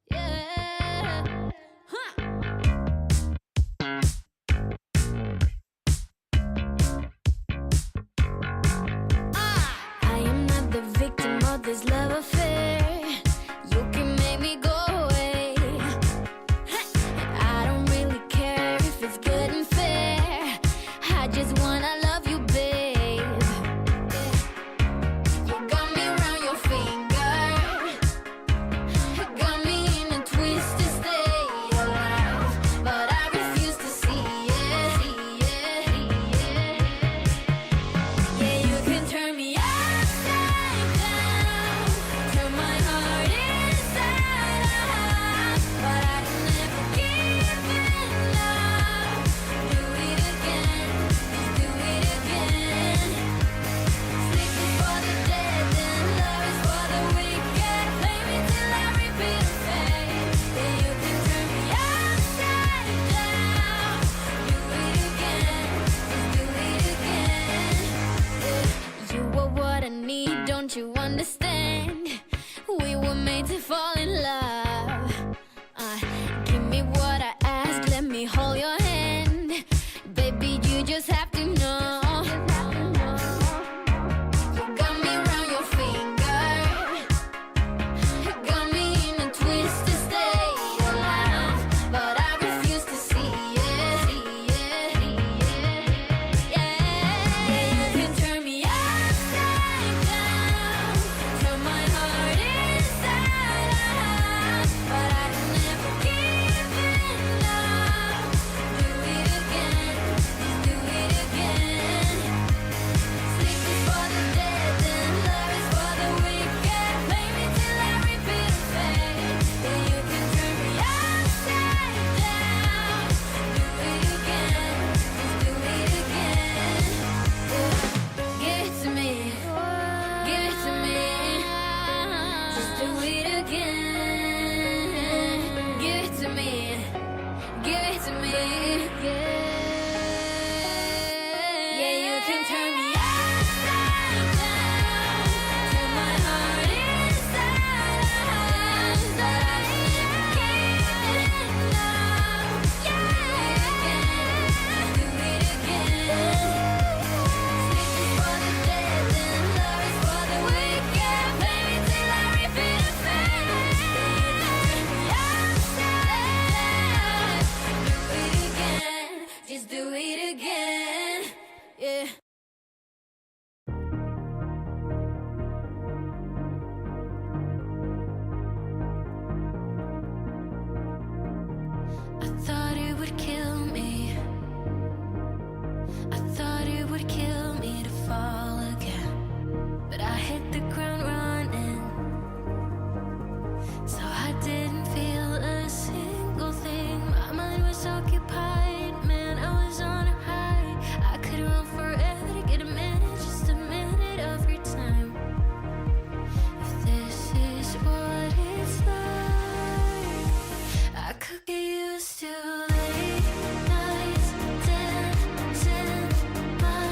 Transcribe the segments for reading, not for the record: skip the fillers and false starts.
Yeah. Huh. I am not the victim of this love affair. You can make me go away. I don't really care if it's good and fair. I just wanna love you, babe. You got me around your finger, got me in a twisted state of life, but I refuse to see it. Yeah, you can turn me upside down, turn my heart inside out, but I can never give up. Do it again, just do it again. Sleep is for the dead and love is for the wicked. Play me till I repeat the fate. Yeah, you can turn me upside down. Do it again, just do it again. Yeah. You are what I need, don't you understand? We were made to fall in love. Give me what I ask, let me hold your hand. Baby, you just have to know. You got me around your finger, got me in a twisted state of life, but I refuse to see it. Yeah, you can turn me upside down, turn my heart inside out, but I can never give up. Do it again, just do it again. Sleep is for the dead and love is for the wicked. Play me till I repeat the fate. Yeah, you can turn me upside down. Do it again, just do it again. Yeah. Give it to me, give it to me. Just do it again. Give it to me, give it to me. Yeah, you can turn me upside down, turn my heart inside out, but I never give up. Yeah, do it again. Sleep is for the dead and love is for the wicked. Play me till I repeat the fate. Yeah, you can turn me upside down. Do it again, just do it again. Yeah. I thought it would kill me. I thought it would kill me to fall again, but I hit the ground running, so I didn't feel a single thing. My mind was occupied, man, I was on a high. I could run forever to get a minute, just a minute of your time. If this is what it's like, I could get used to late nights dancing my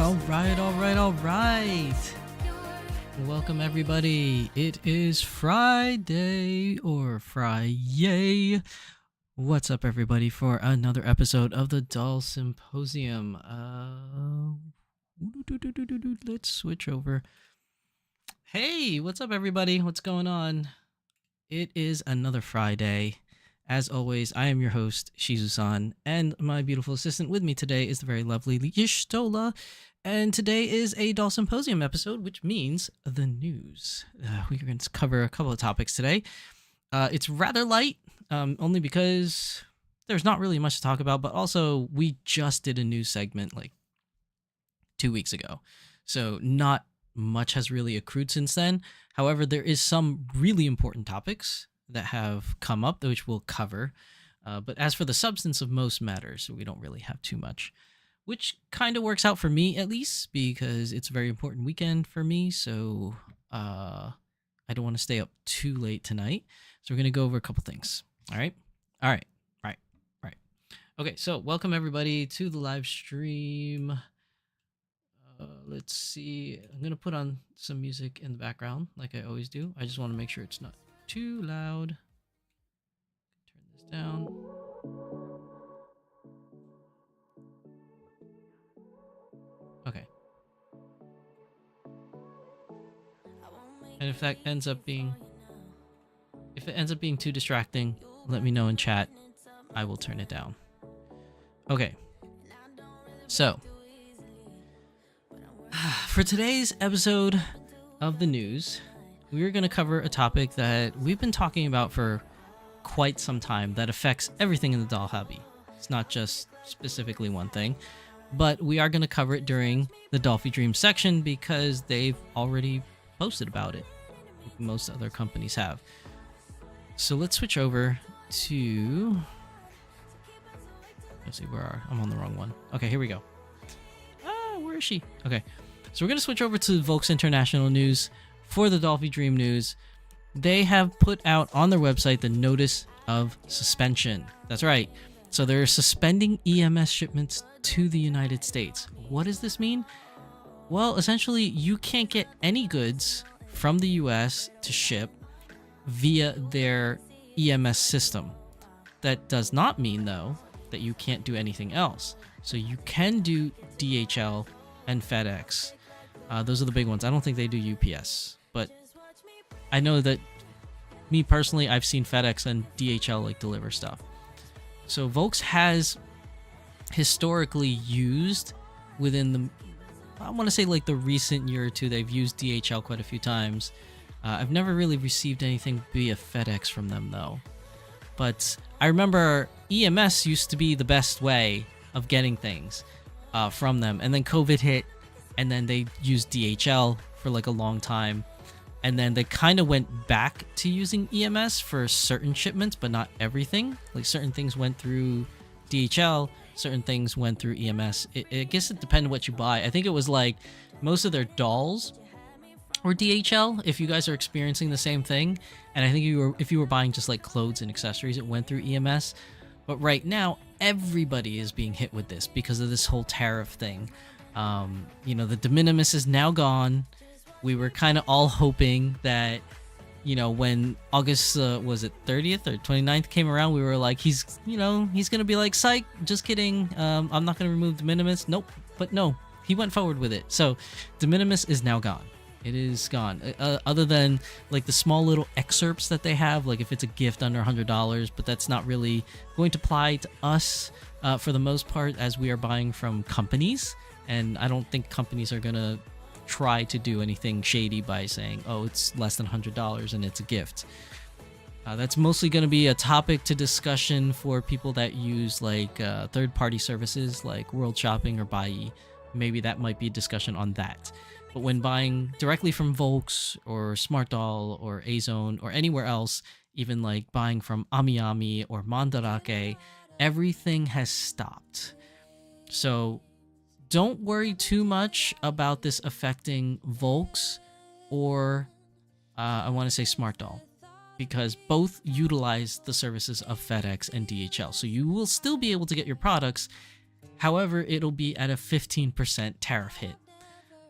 All right. Welcome, everybody. It is Friday or Friday. What's up, everybody, for another episode of the Doll Symposium. Let's switch over. Hey, what's up, everybody? What's going on? It is another Friday. As always, I am your host, Shizusan, and my beautiful assistant with me today is the very lovely Yishtola. And today is a Doll Symposium episode, which means the news. We're going to cover a couple of topics today. It's rather light, only because there's not really much to talk about, but also we just did a news segment like 2 weeks ago. So not much has really accrued since then. However, there is some really important topics that have come up, which we'll cover. But as for the substance of most matters, we don't really have too much, which kind of works out for me, at least, because it's a very important weekend for me. So I don't want to stay up too late tonight. So we're going to go over a couple things. All right. Okay, so welcome everybody to the live stream. Let's see. I'm going to put on some music in the background like I always do. I just want to make sure it's not too loud. Turn this down. Okay. And if it ends up being too distracting, let me know in chat. I will turn it down. Okay. So, for today's episode of the news, we're going to cover a topic that we've been talking about for quite some time that affects everything in the doll hobby. It's not just specifically one thing, but we are going to cover it during the Dolphy Dream section because they've already posted about it. Like most other companies have. So let's switch over to... Let's see, I'm on the wrong one. Okay, here we go. Where is she? Okay, so we're going to switch over to Volks International News. For the Dolphy Dream news, they have put out on their website the notice of suspension. That's right. So they're suspending EMS shipments to the United States. What does this mean? Well, essentially, you can't get any goods from the US to ship via their EMS system. That does not mean, though, that you can't do anything else. So you can do DHL and FedEx. Those are the big ones. I don't think they do UPS. But I know that me personally, I've seen FedEx and DHL like deliver stuff. So Volks has historically used within the, I want to say like the recent year or two, they've used DHL quite a few times. I've never really received anything via FedEx from them though. But I remember EMS used to be the best way of getting things from them. And then COVID hit and then they used DHL for like a long time. And then they kind of went back to using EMS for certain shipments, but not everything. Like certain things went through DHL, certain things went through EMS. I guess it depended what you buy. I think it was like most of their dolls were DHL, if you guys are experiencing the same thing. And I think if you were buying just like clothes and accessories, it went through EMS. But right now, everybody is being hit with this because of this whole tariff thing. The de minimis is now gone. We were kind of all hoping that, when August, was it 30th or 29th came around, we were like, he's going to be like, psych, just kidding. I'm not going to remove de minimis. Nope. But no, he went forward with it. So de minimis is now gone. It is gone. Other than like the small little excerpts that they have, like if it's a gift under $100, but that's not really going to apply to us for the most part as we are buying from companies. And I don't think companies are going to try to do anything shady by saying, oh, it's less than $100 and it's a gift. That's mostly going to be a topic to discussion for people that use like third-party services like World Shopping or Buy. Maybe that might be a discussion on that. But when buying directly from Volks or Smart Doll or Azone or anywhere else, even like buying from Amiyami or Mandarake, everything has stopped. So don't worry too much about this affecting Volks or I want to say Smart Doll, because both utilize the services of FedEx and DHL. So you will still be able to get your products. However, it'll be at a 15% tariff hit.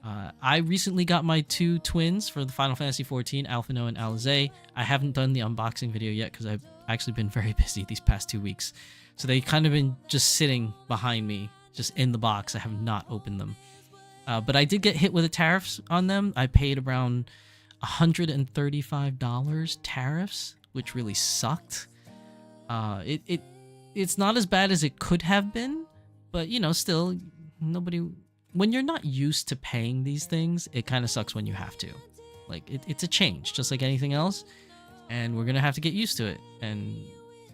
I recently got my 2 twins for the Final Fantasy XIV, Alphino and Alize. I haven't done the unboxing video yet because I've actually been very busy these past 2 weeks. So they kind of been just sitting behind me, just in the box. I have not opened them. But I did get hit with the tariffs on them. I paid around $135 tariffs, which really sucked. It's not as bad as it could have been, but still, when you're not used to paying these things, it kind of sucks when you have to. Like, it's a change, just like anything else, and we're gonna have to get used to it. And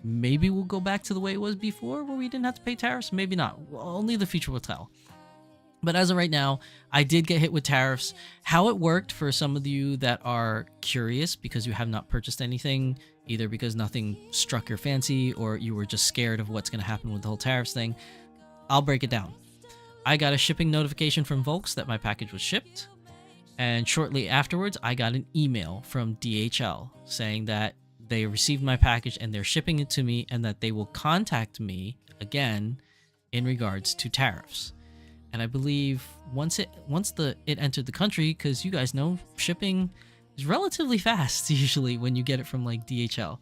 maybe we'll go back to the way it was before, where we didn't have to pay tariffs. Maybe not. Only the future will tell. But as of right now, I did get hit with tariffs. How it worked, for some of you that are curious because you have not purchased anything, either because nothing struck your fancy or you were just scared of what's going to happen with the whole tariffs thing, I'll break it down. I got a shipping notification from Volks that my package was shipped. And shortly afterwards, I got an email from DHL saying that they received my package and they're shipping it to me, and that they will contact me again in regards to tariffs. And I believe once it entered the country, because you guys know shipping is relatively fast usually when you get it from like DHL.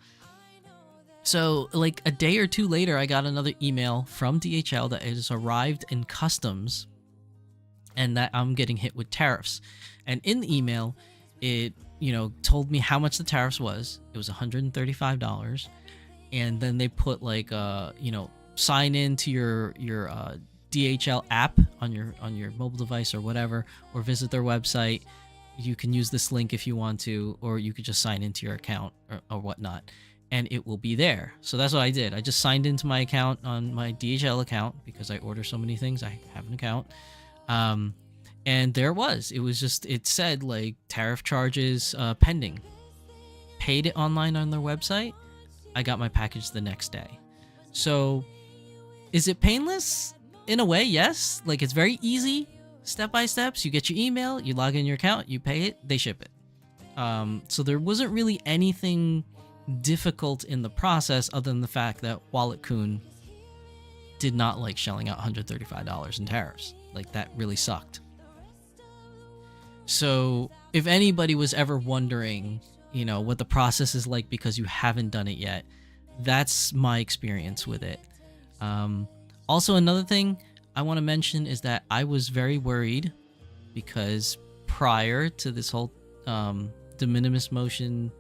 So like a day or 2 later, I got another email from DHL that it has arrived in customs and that I'm getting hit with tariffs. And in the email, it told me how much the tariffs was. It was $135, and then they put like sign in to your DHL app on your mobile device or whatever, or visit their website. You can use this link if you want to, or you could just sign into your account or whatnot, and it will be there. So that's what I did. I just signed into my account on my DHL account because I order so many things. I have an account. And there it was. It said like tariff charges pending. Paid it online on their website. I got my package the next day. So is it painless? In a way, yes. Like, it's very easy, step by steps. You get your email, you log in your account, you pay it, they ship it. So there wasn't really anything difficult in the process other than the fact that Wallet-kun did not like shelling out $135 in tariffs. Like, that really sucked. So if anybody was ever wondering, what the process is like because you haven't done it yet, that's my experience with it. Also, another thing I want to mention is that I was very worried because prior to this whole de minimis motion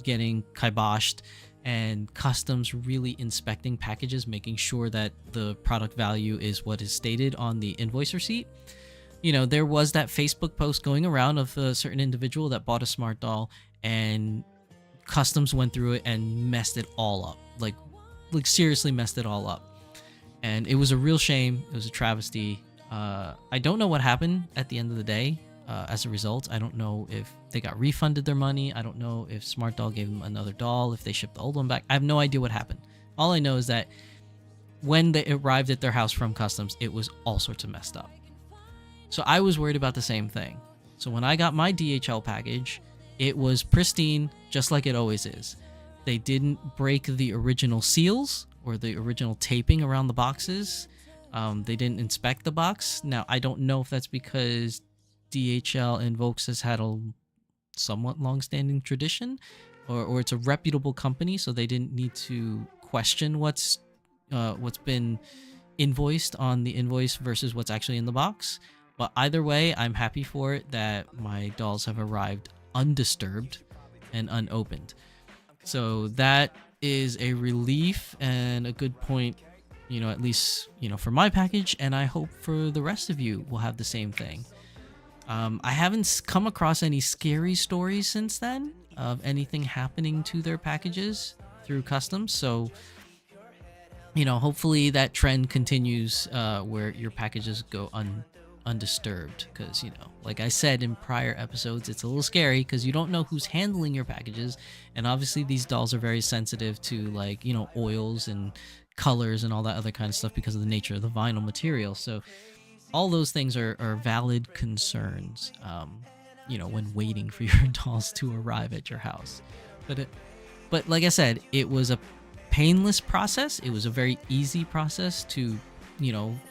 getting kiboshed and customs really inspecting packages, making sure that the product value is what is stated on the invoice receipt, there was that Facebook post going around of a certain individual that bought a smart doll, and customs went through it and messed it all up. Like seriously messed it all up. And it was a real shame. It was a travesty. I don't know what happened at the end of the day as a result. I don't know if they got refunded their money. I don't know if Smart Doll gave them another doll, if they shipped the old one back. I have no idea what happened. All I know is that when they arrived at their house from customs, it was all sorts of messed up. So I was worried about the same thing. So when I got my DHL package, it was pristine, just like it always is. They didn't break the original seals or the original taping around the boxes. They didn't inspect the box. Now, I don't know if that's because DHL and Volks has had a somewhat long-standing tradition, or it's a reputable company, so they didn't need to question what's been invoiced on the invoice versus what's actually in the box. But either way, I'm happy for it that my dolls have arrived undisturbed and unopened. So that is a relief and a good point, at least, for my package, and I hope for the rest of you will have the same thing. I haven't come across any scary stories since then of anything happening to their packages through customs, so hopefully that trend continues where your packages go undisturbed, because like I said in prior episodes, it's a little scary because you don't know who's handling your packages, and obviously these dolls are very sensitive to like oils and colors and all that other kind of stuff because of the nature of the vinyl material. So all those things are valid concerns when waiting for your dolls to arrive at your house. But like I said, it was a painless process. It was a very easy process to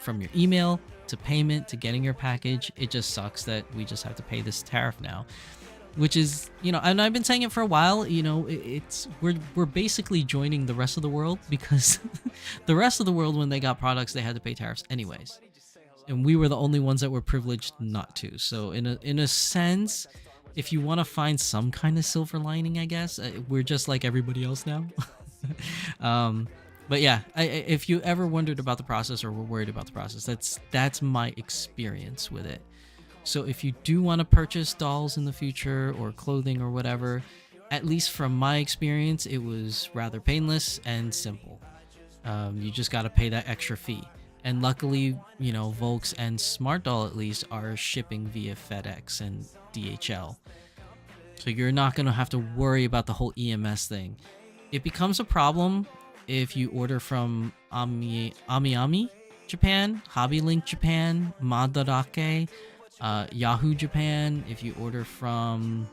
from your email to payment to getting your package. It just sucks that we just have to pay this tariff now, which is, you know, and I've been saying it for a while, you know, we're basically joining the rest of the world, because the rest of the world, when they got products, they had to pay tariffs anyways, and we were the only ones that were privileged not to. So in a sense, if you want to find some kind of silver lining, I guess we're just like everybody else now. But yeah, if you ever wondered about the process or were worried about the process, that's my experience with it. So if you do want to purchase dolls in the future or clothing or whatever, at least from my experience, it was rather painless and simple. You just got to pay that extra fee. And luckily, you know, Volks and Smart Doll at least are shipping via FedEx and DHL. So you're not going to have to worry about the whole EMS thing. It becomes a problem if you order from Ami Japan, Hobby Link Japan, Madarake, Yahoo Japan. If you order from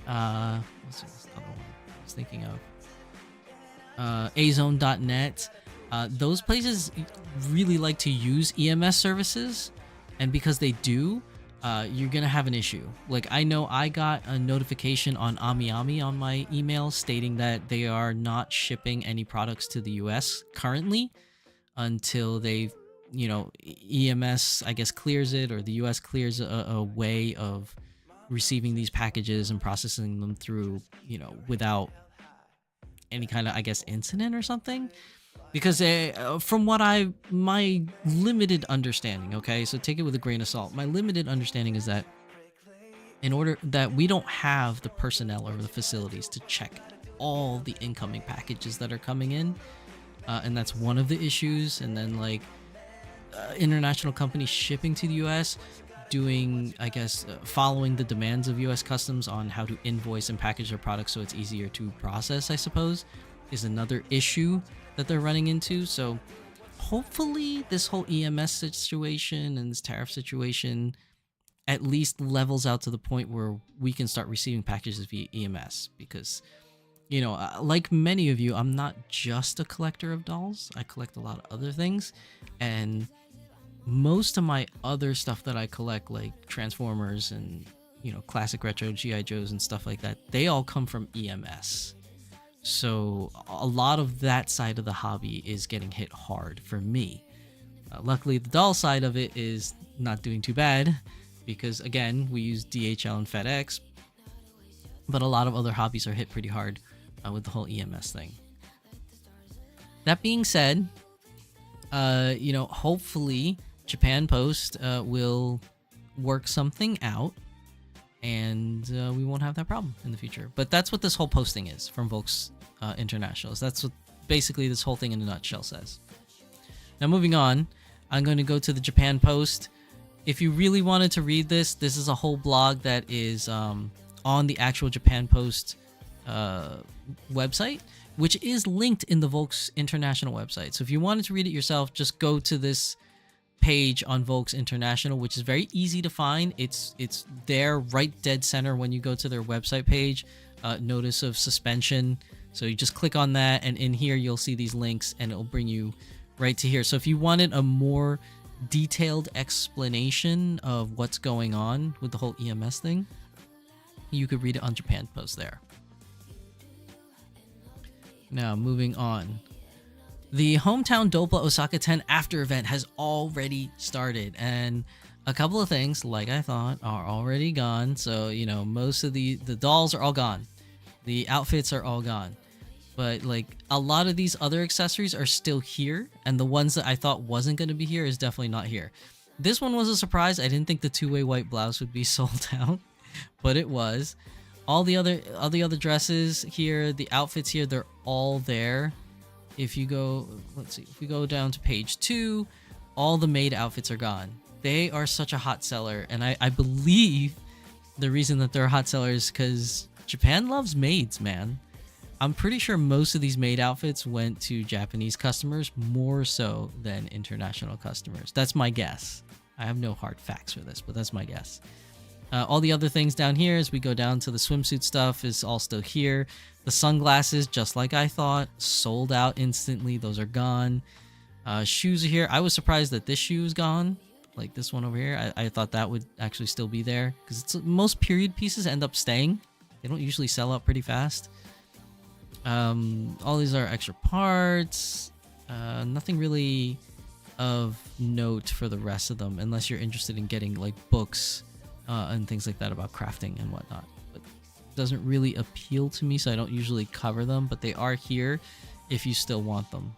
what's this other one I was thinking of, Azone.net, those places really like to use EMS services, and because they do, you're gonna have an issue. Like, I know I got a notification on Ami on my email stating that they are not shipping any products to the US currently until they, you know, EMS, I guess, clears it, or the US clears a way of receiving these packages and processing them through, you know, without any kind of, I guess, incident or something. Because from what my limited understanding, okay, so take it with a grain of salt, my limited understanding is that in order that we don't have the personnel or the facilities to check all the incoming packages that are coming in, and that's one of the issues. And then, like, international companies shipping to the US doing, I guess, following the demands of US Customs on how to invoice and package their products so it's easier to process, I suppose, is another issue that they're running into. So hopefully this whole EMS situation and this tariff situation at least levels out to the point where we can start receiving packages via EMS, because, you know, like many of you, I'm not just a collector of dolls. I collect a lot of other things, and most of my other stuff that I collect, like Transformers and, you know, classic retro GI Joes and stuff like that, they all come from EMS. So a lot of that side of the hobby is getting hit hard for me. Luckily, the doll side of it is not doing too bad, because, again, we use DHL and FedEx, but a lot of other hobbies are hit pretty hard with the whole EMS thing. That being said, you know, hopefully Japan Post will work something out, and we won't have that problem in the future. But that's what this whole posting is from Volks International. That's what basically this whole thing in a nutshell says. Now, moving on, I'm going to go to the Japan Post. If you really wanted to read this, this is a whole blog that is on the actual Japan Post website, which is linked in the Volks International website. So if you wanted to read it yourself, just go to this page on Volks International, which is very easy to find. It's there right dead center when you go to their website page, notice of suspension. So you just click on that, and in here you'll see these links, and it'll bring you right to here. So if you wanted a more detailed explanation of what's going on with the whole EMS thing, you could read it on Japan Post there. Now, moving on. The Hometown Dopla Osaka 10 after event has already started, and a couple of things, like I thought, are already gone. So, you know, most of the dolls are all gone. The outfits are all gone. But, like, a lot of these other accessories are still here, and the ones that I thought wasn't going to be here is definitely not here. This one was a surprise. I didn't think the two-way white blouse would be sold out, but it was. All the other dresses here, the outfits here, they're all there. If you go, let's see, if we go down to page 2, all the maid outfits are gone. They are such a hot seller, and I believe the reason that they're a hot seller is because Japan loves maids, man. I'm pretty sure most of these maid outfits went to Japanese customers more so than international customers. That's my guess. I have no hard facts for this, but that's my guess. All the other things down here, as we go down to the swimsuit stuff, is all still here. The sunglasses, just like I thought, sold out instantly. Those are gone. Shoes are here. I was surprised that this shoe is gone. like this one over here. I thought that would actually still be there because most period pieces end up staying. They don't usually sell out pretty fast. All these are extra parts. Nothing really of note for the rest of them, unless you're interested in getting like books and things like that about crafting and whatnot. But it doesn't really appeal to me, so I don't usually cover them, but they are here if you still want them.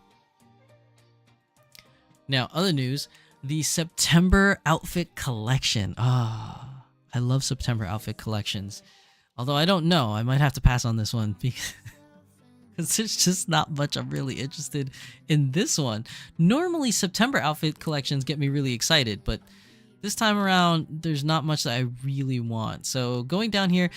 Now, other news, the September outfit collection. Ah, I love September outfit collections. Although I don't know, I might have to pass on this one because there's just not much I'm really interested in this one. Normally, September outfit collections get me really excited, but this time around, there's not much that I really want. So going down here,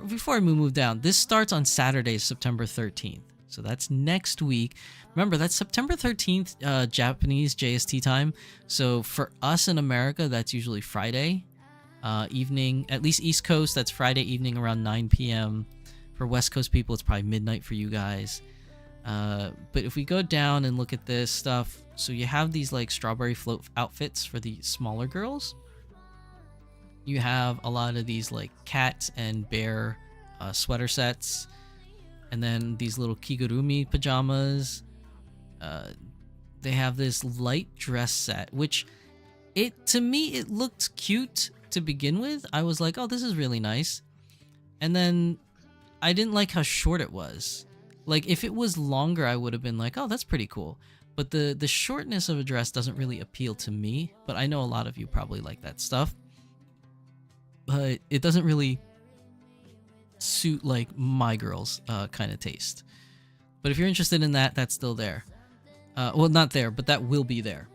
before we move down, this starts on Saturday, September 13th. So that's next week. Remember, that's September 13th, Japanese JST time. So for us in America, that's usually Friday evening, at least East Coast, that's Friday evening around 9 p.m. For West Coast people, it's probably midnight for you guys. But if we go down and look at this stuff, so you have these like strawberry float outfits for the smaller girls. You have a lot of these like cat and bear sweater sets. And then these little kigurumi pajamas. They have this light dress set, which to me, it looked cute to begin with. I was like, oh, this is really nice. And then I didn't like how short it was. Like, if it was longer, I would have been like, oh, that's pretty cool. But the shortness of a dress doesn't really appeal to me. But I know a lot of you probably like that stuff. But it doesn't really suit like my girl's kind of taste. But if you're interested in that, that's still there. Well, not there, but that will be there.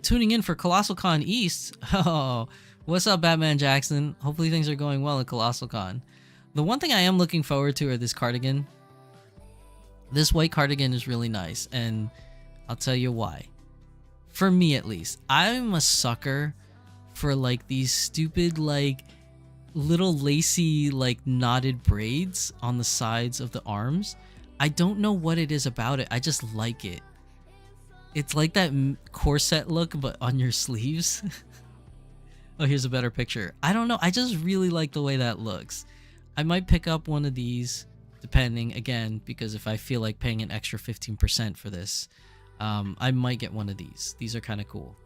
Tuning in for Colossal Con East. Oh, what's up, Batman Jackson? Hopefully things are going well at Colossal Con. The one thing I am looking forward to are this cardigan. This white cardigan is really nice, and I'll tell you why. For me, at least, I'm a sucker for like these stupid like little lacy like knotted braids on the sides of the arms. I don't know what it is about it. I just like it. It's like that corset look, but on your sleeves. Oh, here's a better picture. I don't know. I just really like the way that looks. I might pick up one of these, depending, again, because if I feel like paying an extra 15% for this, I might get one of these. These are kind of cool.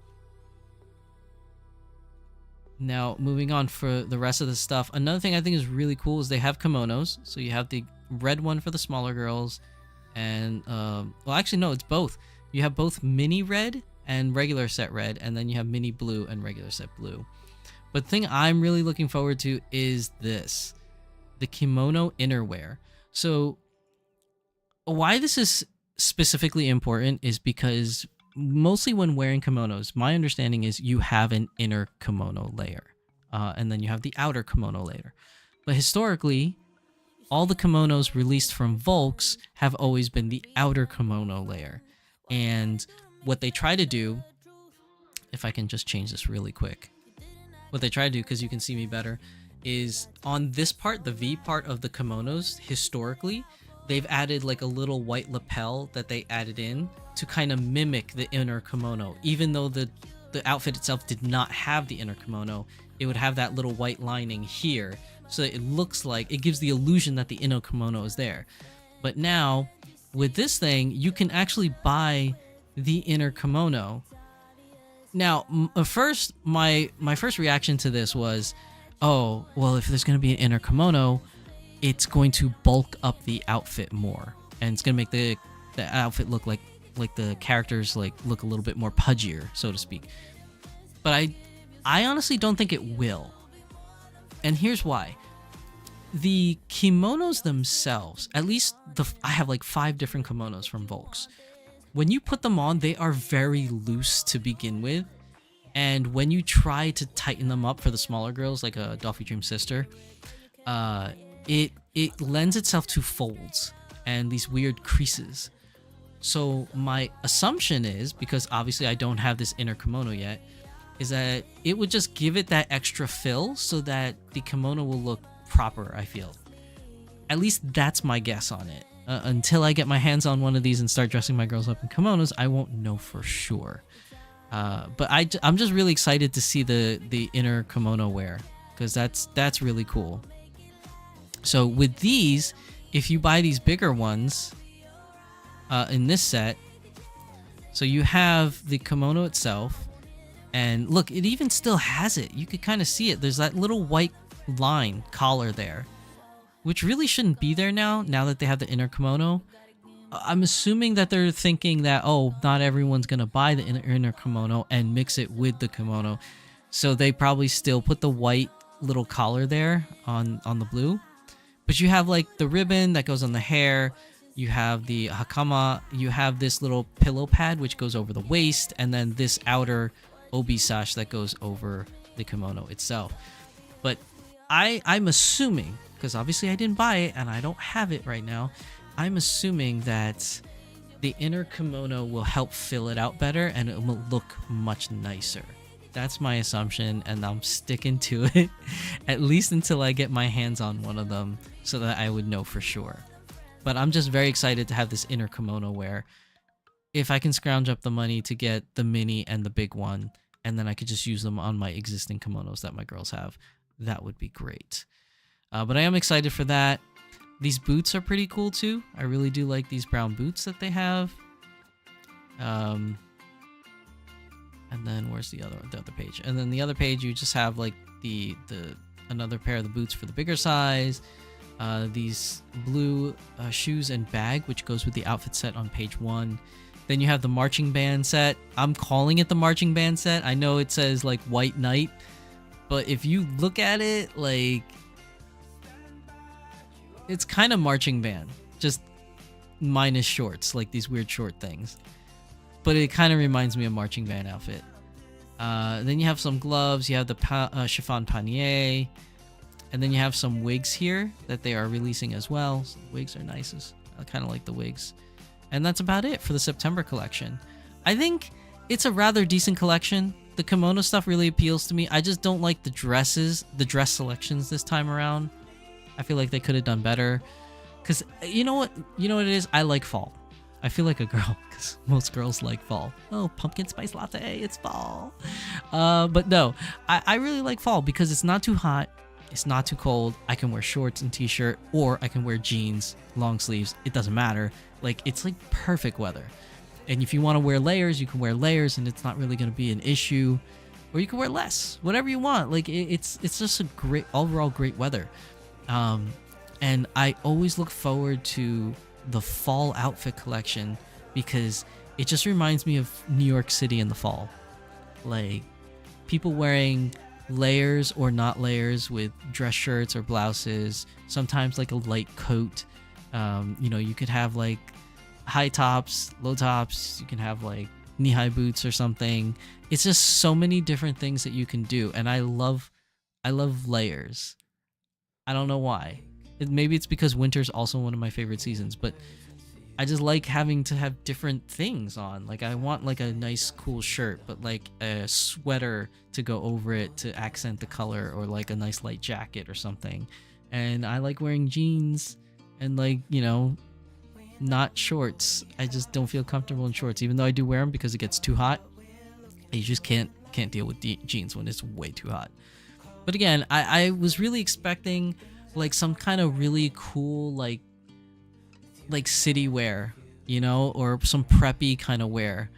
Now, moving on for the rest of the stuff, another thing I think is really cool is they have kimonos. So you have the red one for the smaller girls, and well, actually no, it's both. You have both mini red and regular set red, and then you have mini blue and regular set blue. But the thing I'm really looking forward to is this, the kimono innerwear. So why this is specifically important is because mostly when wearing kimonos, my understanding is you have an inner kimono layer, and then you have the outer kimono layer. But historically, all the kimonos released from Volks have always been the outer kimono layer. And what they try to do, if I can just change this really quick, what they try to do, because you can see me better, is on this part, the V part of the kimonos, historically, they've added like a little white lapel that they added in to kind of mimic the inner kimono. Even though the outfit itself did not have the inner kimono, it would have that little white lining here, so that it looks like, it gives the illusion that the inner kimono is there. But now, with this thing, you can actually buy the inner kimono. Now, first, my first reaction to this was, oh, well, if there's going to be an inner kimono, it's going to bulk up the outfit more, and it's going to make the outfit look like the characters like look a little bit more pudgier, so to speak. But I honestly don't think it will. And here's why. The kimonos themselves, at least I have like 5 different kimonos from Volks. When you put them on, they are very loose to begin with. And when you try to tighten them up for the smaller girls, like a Doll Dream sister, it lends itself to folds and these weird creases. So my assumption is, because obviously I don't have this inner kimono yet, is that it would just give it that extra fill so that the kimono will look proper, I feel. At least that's my guess on it. Until I get my hands on one of these and start dressing my girls up in kimonos, I won't know for sure. But I'm just really excited to see the inner kimono wear, because that's really cool. So with these, if you buy these bigger ones in this set, so you have the kimono itself, and look, it even still has it. You could kind of see it. There's that little white line collar there, which really shouldn't be there now that they have the inner kimono. I'm assuming that they're thinking that, oh, not everyone's going to buy the inner kimono and mix it with the kimono. So they probably still put the white little collar there on the blue. But you have like the ribbon that goes on the hair. You have the hakama. You have this little pillow pad which goes over the waist. And then this outer obi sash that goes over the kimono itself. But I'm assuming, because obviously I didn't buy it and I don't have it right now, I'm assuming that the inner kimono will help fill it out better and it will look much nicer. That's my assumption, and I'm sticking to it at least until I get my hands on one of them so that I would know for sure. But I'm just very excited to have this inner kimono wear. If I can scrounge up the money to get the mini and the big one, and then I could just use them on my existing kimonos that my girls have, that would be great. But I am excited for that. These boots are pretty cool too. I really do like these brown boots that they have. And then where's the other page? And then the other page, you just have like the another pair of the boots for the bigger size. These blue shoes and bag, which goes with the outfit set on page 1. Then you have the marching band set. I'm calling it the marching band set. I know it says like White Knight, but if you look at it, like, it's kind of marching band, just minus shorts, like these weird short things. But it kind of reminds me of marching band outfit. Then you have some gloves. You have the chiffon panier. And then you have some wigs here that they are releasing as well. So the wigs are nice. I kind of like the wigs. And that's about it for the September collection. I think it's a rather decent collection. The kimono stuff really appeals to me. I just don't like the dress selections this time around. I feel like they could have done better. Because you know what it is? I like fall. I feel like a girl, because most girls like fall. Oh, pumpkin spice latte, it's fall. But no, I really like fall because it's not too hot. It's not too cold. I can wear shorts and t-shirt, or I can wear jeans, long sleeves. It doesn't matter. Like, it's like perfect weather. And if you want to wear layers, you can wear layers and it's not really going to be an issue. Or you can wear less, whatever you want. Like, it's just a great, overall great weather. And I always look forward to the fall outfit collection because it just reminds me of New York City in the fall. Like, people wearing layers or not layers with dress shirts or blouses, sometimes like a light coat. You could have like high tops, low tops, you can have like knee-high boots or something. It's just so many different things that you can do, and I love layers. I don't know why. Maybe it's because winter's also one of my favorite seasons, but I just like having to have different things on. Like, I want like a nice cool shirt, but like a sweater to go over it to accent the color, or like a nice light jacket or something. And I like wearing jeans and like, not shorts. I just don't feel comfortable in shorts, even though I do wear them because it gets too hot. You just can't deal with jeans when it's way too hot. But again, I was really expecting like some kind of really cool like city wear, or some preppy kind of wear,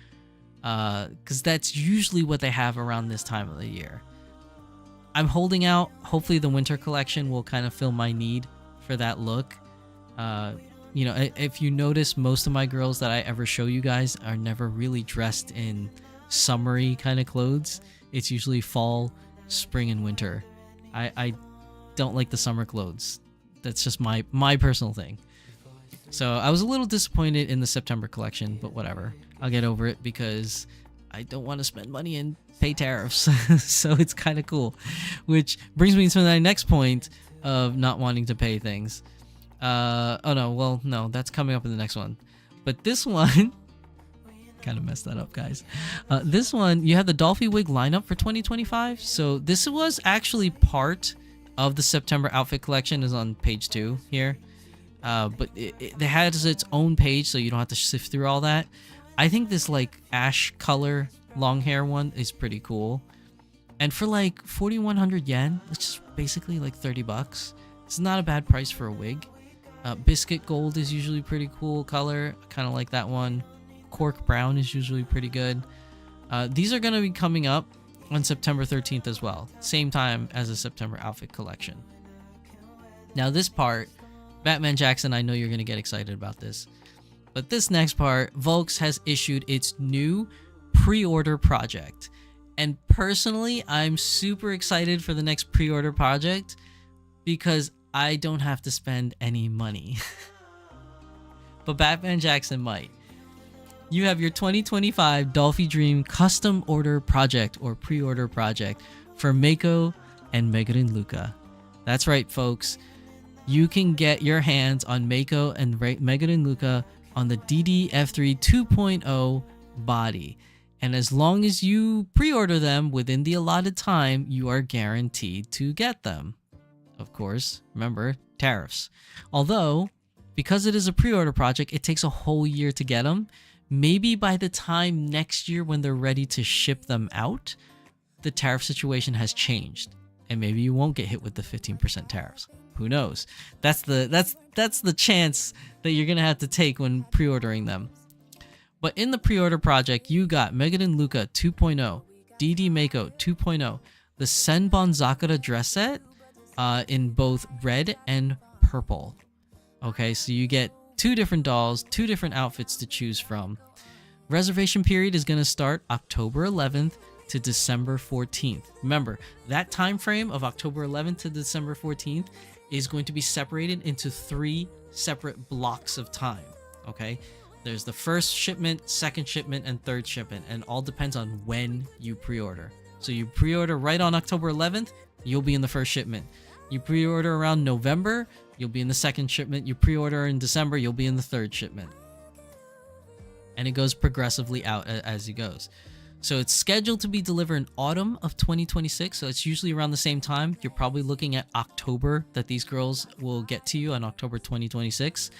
because that's usually what they have around this time of the year. I'm holding out. Hopefully the winter collection will kind of fill my need for that look. If you notice, most of my girls that I ever show you guys are never really dressed in summery kind of clothes. It's usually fall, spring, and winter. I don't like the summer clothes. That's just my personal thing. So I was a little disappointed in the September collection, but whatever. I'll get over it because I don't want to spend money and pay tariffs. So it's kind of cool. Which brings me to my next point of not wanting to pay things. No, that's coming up in the next one. But this one, kind of messed that up, guys. This one, you have the Dolphy wig lineup for 2025. So this was actually part of the September outfit collection, is on page 2 here. But it has its own page, so you don't have to sift through all that. I think this like ash color long hair one is pretty cool. And for like 4,100 yen, which is basically like 30 bucks, it's not a bad price for a wig. Biscuit gold is usually pretty cool color. I kind of like that one. Cork brown is usually pretty good. These are going to be coming up on September 13th as well. Same time as the September outfit collection. Now this part, Batman Jackson, I know you're going to get excited about this. But this next part, Volks has issued its new pre-order project. And personally, I'm super excited for the next pre-order project because I don't have to spend any money. But Batman Jackson might. You have your 2025 Dolphy Dream custom order project or pre-order project for Mako and Megarin Luca. That's right, folks. You can get your hands on Mako and Megarin Luca on the DDF3 2.0 body. And as long as you pre-order them within the allotted time, you are guaranteed to get them. Of course, remember, tariffs. Although, because it is a pre-order project, it takes a whole year to get them. Maybe by the time next year when they're ready to ship them out, the tariff situation has changed. And maybe you won't get hit with the 15% tariffs. Who knows? That's the chance that you're going to have to take when pre-ordering them. But in the pre-order project, you got Megarin Luca 2.0, DD Mako 2.0, the Senbon Zakura dress set in both red and purple. Okay, so you get 2 different dolls, 2 different outfits to choose from. Reservation period is going to start October 11th to December 14th. Remember, that time frame of October 11th to December 14th is going to be separated into 3 separate blocks of time. Okay? There's the first shipment, second shipment, and third shipment, and all depends on when you pre-order. So you pre-order right on October 11th, you'll be in the first shipment. You pre-order around November, you'll be in the second shipment. You pre-order in December, you'll be in the third shipment. And it goes progressively out as it goes. So it's scheduled to be delivered in autumn of 2026, so it's usually around the same time. You're probably looking at October that these girls will get to you on October 2026.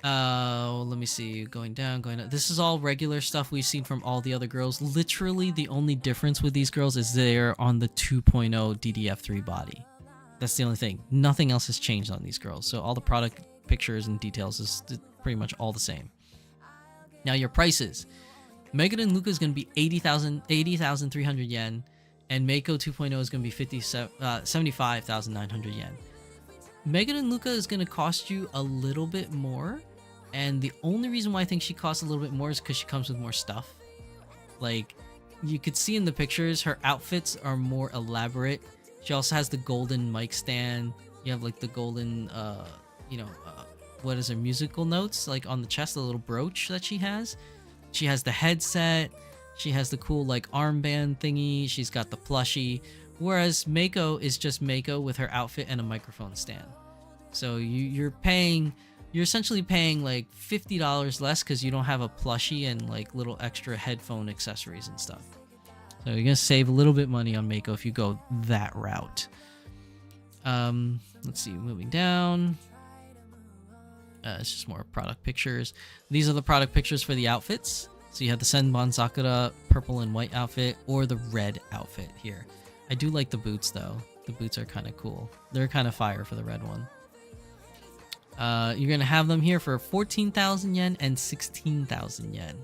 Let me see, going down. This is all regular stuff we've seen from all the other girls. Literally, the only difference with these girls is they're on the 2.0 DDF3 body. That's the only thing. Nothing else has changed on these girls. So all the product pictures and details is pretty much all the same. Now your prices. Megarin and Luca is going to be 80,300 yen, and Mako 2.0 is going to be 75,900 yen. Megarin and Luca is going to cost you a little bit more. And the only reason why I think she costs a little bit more is because she comes with more stuff. Like, you could see in the pictures, her outfits are more elaborate. She also has the golden mic stand. You have, like, the golden, what is her, musical notes? Like, on the chest, the little brooch that she has. She has the headset. She has the cool, like, armband thingy. She's got the plushie. Whereas Mako is just Mako with her outfit and a microphone stand. So you're essentially paying like $50 less because you don't have a plushie and like little extra headphone accessories and stuff. So you're gonna save a little bit money on Mako if you go that route. Let's see, moving down. It's just more product pictures. These are the product pictures for the outfits. So you have the Senbon Sakura purple and white outfit or the red outfit here. I do like the boots though. The boots are kind of cool. They're kind of fire for the red one. You're going to have them here for 14,000 yen and 16,000 yen.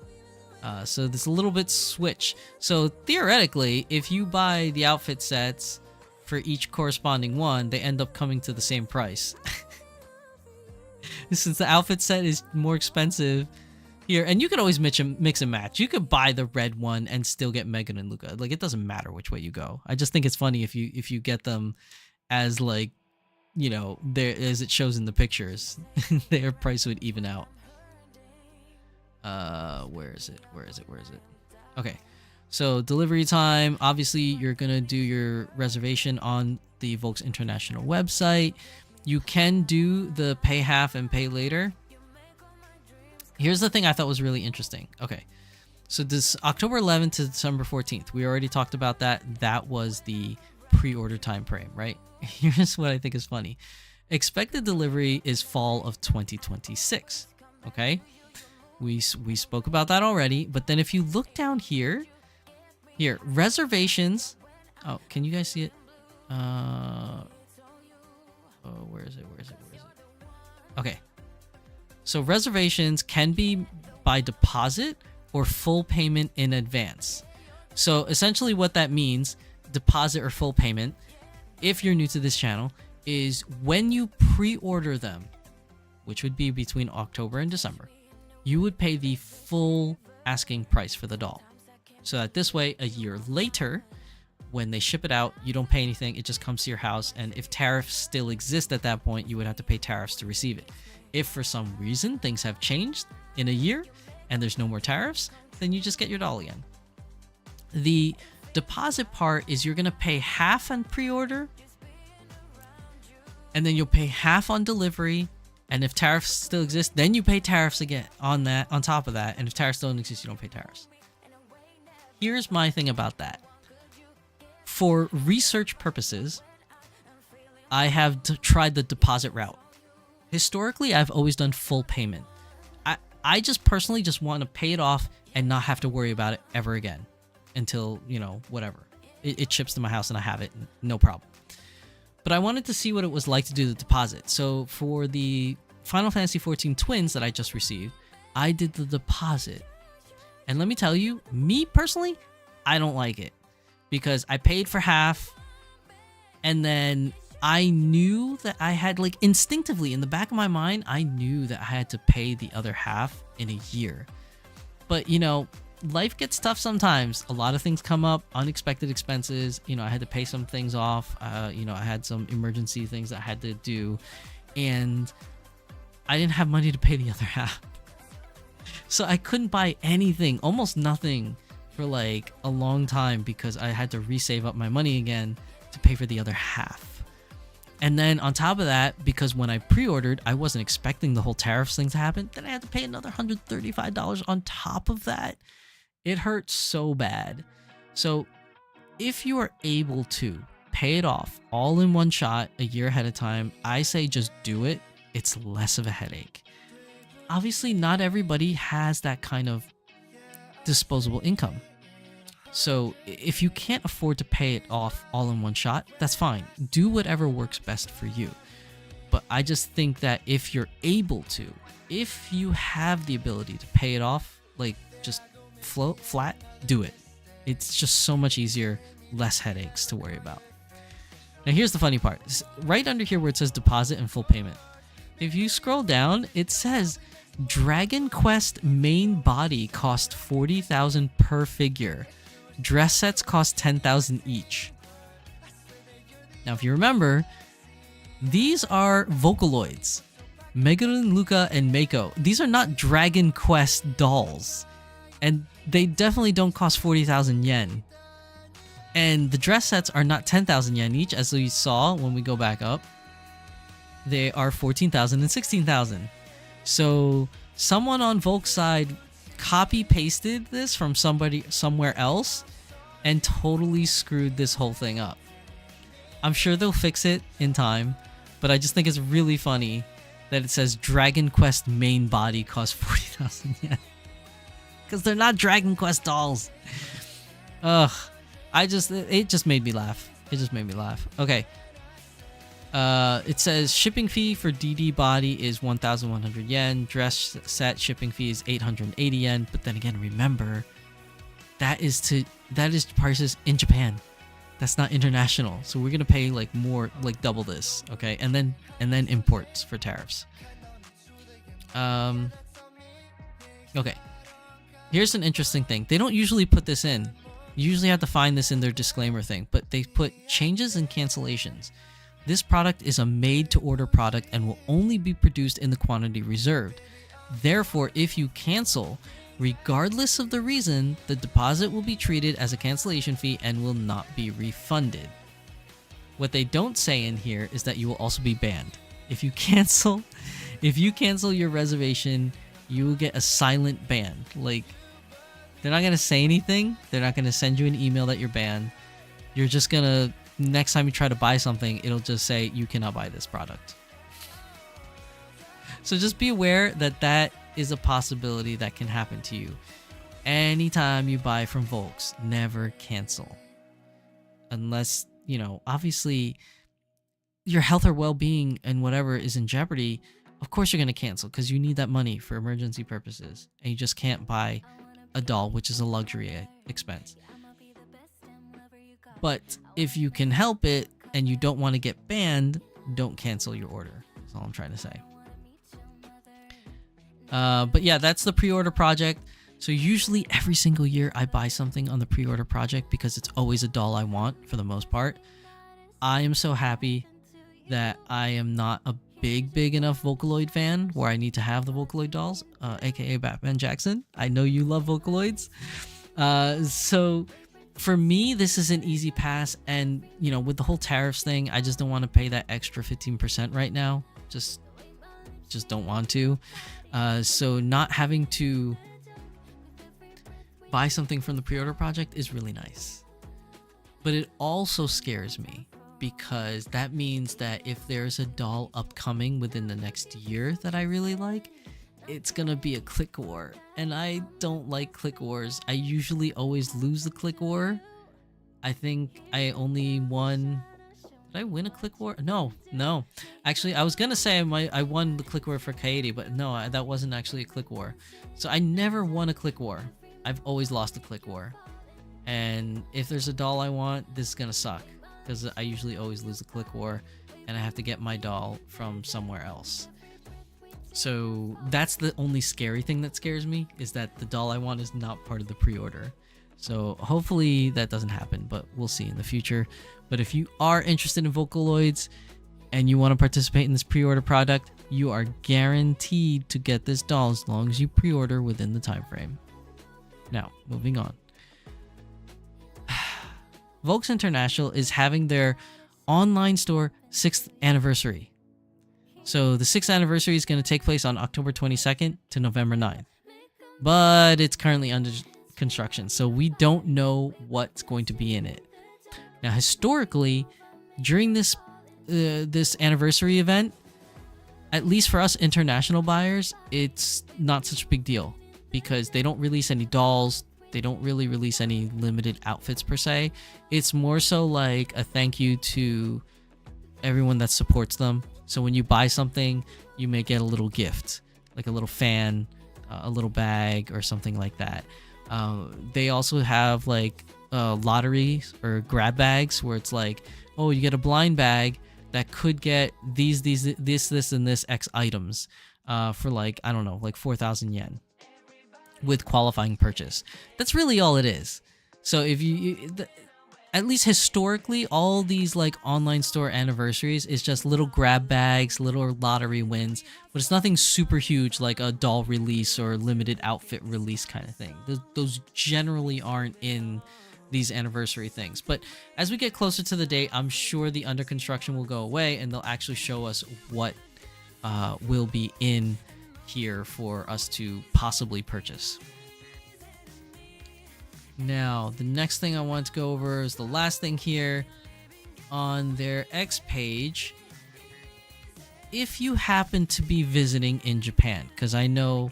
So there's a little bit switch. So theoretically, if you buy the outfit sets for each corresponding one, they end up coming to the same price. Since the outfit set is more expensive here, and you could always mix and match. You could buy the red one and still get Megan and Luca. Like, it doesn't matter which way you go. I just think it's funny if you get them as like, you know, there as it shows in the pictures, their price would even out. Where is it? Okay, so delivery time. Obviously, you're gonna do your reservation on the Volks International website. You can do the pay half and pay later. Here's the thing I thought was really interesting. Okay, so this October 11th to December 14th, we already talked about that. That was the pre-order time frame, right? Here's what I think is funny. Expected delivery is fall of 2026. Okay, We spoke about that already. But then if you look down here, reservations. Oh, can you guys see it? Oh, where is it? Okay. So reservations can be by deposit or full payment in advance. So essentially what that means, deposit or full payment, if you're new to this channel, is when you pre-order them, which would be between October and December, you would pay the full asking price for the doll. So that this way, a year later, when they ship it out, you don't pay anything. It just comes to your house. And if tariffs still exist at that point, you would have to pay tariffs to receive it. If for some reason things have changed in a year and there's no more tariffs, then you just get your doll again. The deposit part is you're going to pay half on pre-order, and then you'll pay half on delivery. And if tariffs still exist, then you pay tariffs again on top of that. And if tariffs don't exist, you don't pay tariffs. Here's my thing about that. For research purposes, I have tried the deposit route. Historically, I've always done full payment. I just personally just want to pay it off and not have to worry about it ever again until, whatever. It ships to my house and I have it, no problem. But I wanted to see what it was like to do the deposit. So for the Final Fantasy XIV Twins that I just received, I did the deposit. And let me tell you, me personally, I don't like it. Because I paid for half, and then I knew that I had, instinctively in the back of my mind, I knew that I had to pay the other half in a year. But, life gets tough sometimes. A lot of things come up, unexpected expenses. I had to pay some things off. I had some emergency things that I had to do, and I didn't have money to pay the other half. So I couldn't buy anything, almost nothing, for a long time because I had to resave up my money again to pay for the other half. And then on top of that, because when I pre-ordered, I wasn't expecting the whole tariffs thing to happen, then I had to pay another $135 on top of that. It hurt so bad. So if you are able to pay it off all in one shot a year ahead of time, I say just do it. It's less of a headache. Obviously, not everybody has that kind of disposable income. So if you can't afford to pay it off all in one shot, that's fine. Do whatever works best for you. But I just think that if you're able to, if you have the ability to pay it off, just flat, do it. It's just so much easier, less headaches to worry about. Now here's the funny part. Right under here where it says deposit and full payment, if you scroll down, it says Dragon Quest main body cost $40,000 per figure. Dress sets cost $10,000 each. Now, if you remember, these are Vocaloids. Megurun, Luca, and Mako. These are not Dragon Quest dolls. And they definitely don't cost 40,000 yen. And the dress sets are not 10,000 yen each, as we saw when we go back up. They are 14,000 and 16,000. So someone on Volk's side copy-pasted this from somebody somewhere else and totally screwed this whole thing up. I'm sure they'll fix it in time, but I just think it's really funny that it says Dragon Quest main body costs 40,000 yen. Because they're not Dragon Quest dolls. Ugh. It just made me laugh. It just made me laugh. Okay. It says shipping fee for DD body is 1,100 yen. Dress set shipping fee is 880 yen. But then again, remember, that is prices in Japan. That's not international. So we're gonna pay more, double this. Okay, and then imports for tariffs. Okay. Here's an interesting thing. They don't usually put this in. You usually have to find this in their disclaimer thing, but they put changes and cancellations. This product is a made-to-order product and will only be produced in the quantity reserved. Therefore, if you cancel, regardless of the reason, the deposit will be treated as a cancellation fee and will not be refunded. What they don't say in here is that you will also be banned. If you cancel your reservation, you will get a silent ban. They're not going to say anything. They're not going to send you an email that you're banned. You're just going to, next time you try to buy something, it'll just say you cannot buy this product. So just be aware that is a possibility that can happen to you. Anytime you buy from Volks, never cancel. Unless, you know, obviously your health or well-being and whatever is in jeopardy, of course you're going to cancel because you need that money for emergency purposes. And you just can't buy a doll, which is a luxury expense. But if you can help it and you don't want to get banned, don't cancel your order. That's all I'm trying to say. But yeah, that's the pre-order project. So usually every single year I buy something on the pre-order project because it's always a doll I want for the most part. I am so happy that I am not a big enough Vocaloid fan where I need to have the Vocaloid dolls, aka Batman Jackson. I know you love Vocaloids. So for me, this is an easy pass, and you know, with the whole tariffs thing, I just don't want to pay that extra 15% right now. Just don't want to. So not having to buy something from the pre-order project is really nice. But it also scares me because that means that if there's a doll upcoming within the next year that I really like, it's gonna be a click war, and I don't like click wars. I usually always lose the click war. I think I only won. Did I win a click war? No. Actually, I was gonna say I won the click war for Kaede, but no, that wasn't actually a click war. So I never won a click war. I've always lost a click war. And if there's a doll I want, this is gonna suck because I usually always lose a click war, and I have to get my doll from somewhere else. So that's the only scary thing that scares me, is that the doll I want is not part of the pre-order. So hopefully that doesn't happen, but we'll see in the future. But if you are interested in Vocaloids and you want to participate in this pre-order product, you are guaranteed to get this doll as long as you pre-order within the time frame. Now, moving on. Volks International is having their online store 6th anniversary. So the 6th anniversary is going to take place on October 22nd to November 9th. But it's currently under construction, so we don't know what's going to be in it. Now, historically, during this anniversary event, at least for us international buyers, it's not such a big deal because they don't release any dolls. They don't really release any limited outfits per se. It's more so like a thank you to everyone that supports them. So when you buy something, you may get a little gift, like a little fan, a little bag, or something like that. They also have like lotteries or grab bags where it's like, oh, you get a blind bag that could get this, and this X items for like, I don't know, like 4,000 yen with qualifying purchase. That's really all it is. So if at least historically, all these like online store anniversaries is just little grab bags, little lottery wins, but it's nothing super huge like a doll release or limited outfit release kind of thing. Those generally aren't in these anniversary things. But as we get closer to the date, I'm sure the under construction will go away and they'll actually show us what will be in here for us to possibly purchase. Now, the next thing I want to go over is the last thing here on their X page. If you happen to be visiting in Japan, because I know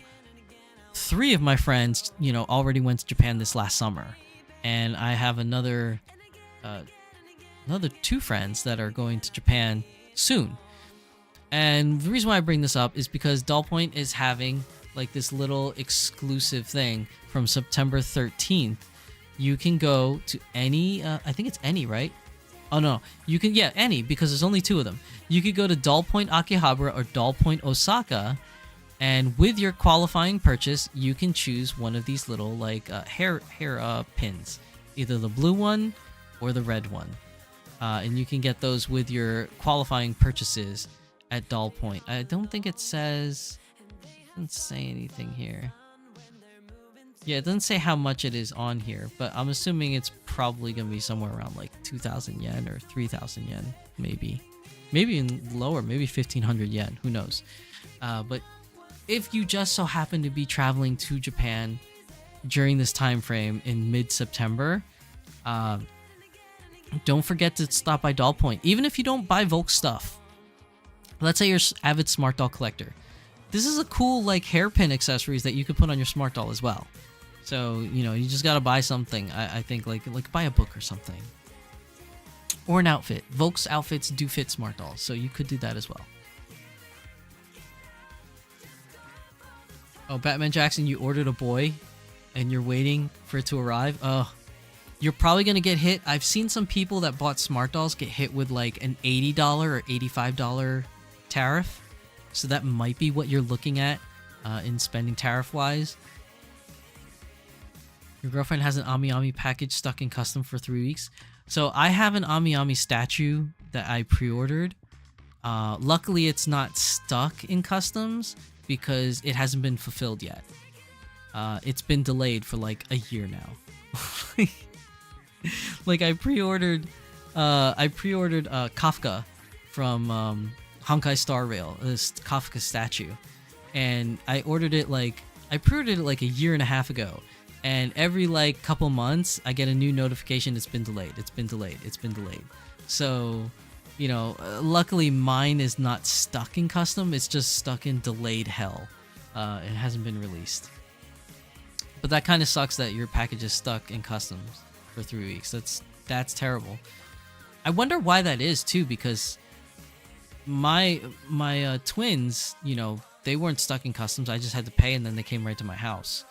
3 of my friends, you know, already went to Japan this last summer, and I have another 2 friends that are going to Japan soon. And the reason why I bring this up is because Doll Point is having like this little exclusive thing from September 13th. You can go to any, I think it's any, right? Oh no, you can, yeah, any, because there's only 2 of them. You could go to Doll Point Akihabara or Doll Point Osaka, and with your qualifying purchase, you can choose one of these little like hair pins, either the blue one or the red one. And you can get those with your qualifying purchases at Doll Point. I don't think it doesn't say anything here. Yeah, it doesn't say how much it is on here, but I'm assuming it's probably going to be somewhere around like 2,000 yen or 3,000 yen, maybe. Maybe even lower, maybe 1,500 yen, who knows. But if you just so happen to be traveling to Japan during this time frame in mid-September, don't forget to stop by Doll Point. Even if you don't buy Volk stuff, let's say you're an avid smart doll collector, this is a cool like hairpin accessories that you could put on your smart doll as well. So, you know, you just gotta buy something. I think like buy a book or something. Or an outfit. Volk's outfits do fit smart dolls, so you could do that as well. Oh, Batman Jackson, you ordered a boy and you're waiting for it to arrive. Oh, you're probably gonna get hit. I've seen some people that bought smart dolls get hit with like an $80 or $85 tariff. So that might be what you're looking at in spending tariff-wise. Your girlfriend has an Ami Ami package stuck in custom for 3 weeks. So I have an Ami Ami statue that I pre-ordered. Luckily, it's not stuck in customs because it hasn't been fulfilled yet. It's been delayed for like a year now. Like I pre-ordered Kafka from Honkai Star Rail, this Kafka statue, and I pre-ordered it like a year and a half ago. And every like couple months, I get a new notification. It's been delayed. It's been delayed. It's been delayed. So, you know, luckily mine is not stuck in custom. It's just stuck in delayed hell. It hasn't been released. But that kind of sucks that your package is stuck in customs for 3 weeks. That's terrible. I wonder why that is too, because my twins, you know, they weren't stuck in customs. I just had to pay, and then they came right to my house.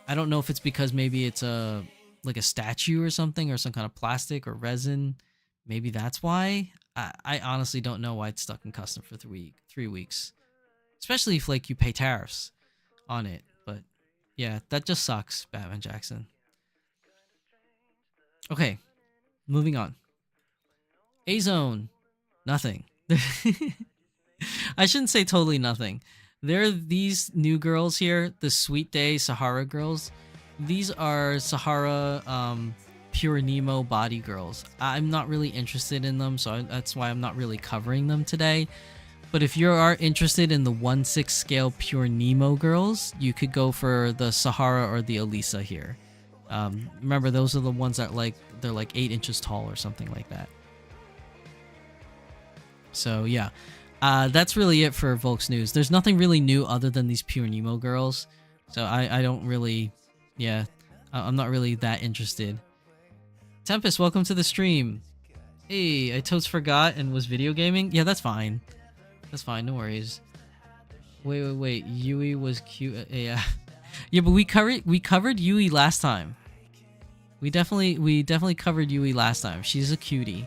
I don't know if it's because maybe it's like a statue or something, or some kind of plastic or resin. Maybe that's why. I honestly don't know why it's stuck in custom for 3 weeks, especially if like you pay tariffs on it. But yeah, that just sucks, Batman Jackson. Okay, moving on. Azone, nothing. I shouldn't say totally nothing. There are these new girls here, the Sweet Day Sahara girls. These are Sahara Pure Nemo body girls. I'm not really interested in them, so that's why I'm not really covering them today. But if you are interested in the 1/6 scale Pure Nemo girls, you could go for the Sahara or the Elisa here. Remember, those are the ones that they're like 8 inches tall or something like that. So yeah. That's really it for Volk's news. There's nothing really new other than these Pure Nemo girls. So I don't really... Yeah, I'm not really that interested. Tempest, welcome to the stream. Hey, I totes forgot and was video gaming. Yeah, that's fine. That's fine, no worries. Wait. Yui was cute. Yeah. Yeah, but we covered Yui last time. We definitely covered Yui last time. She's a cutie.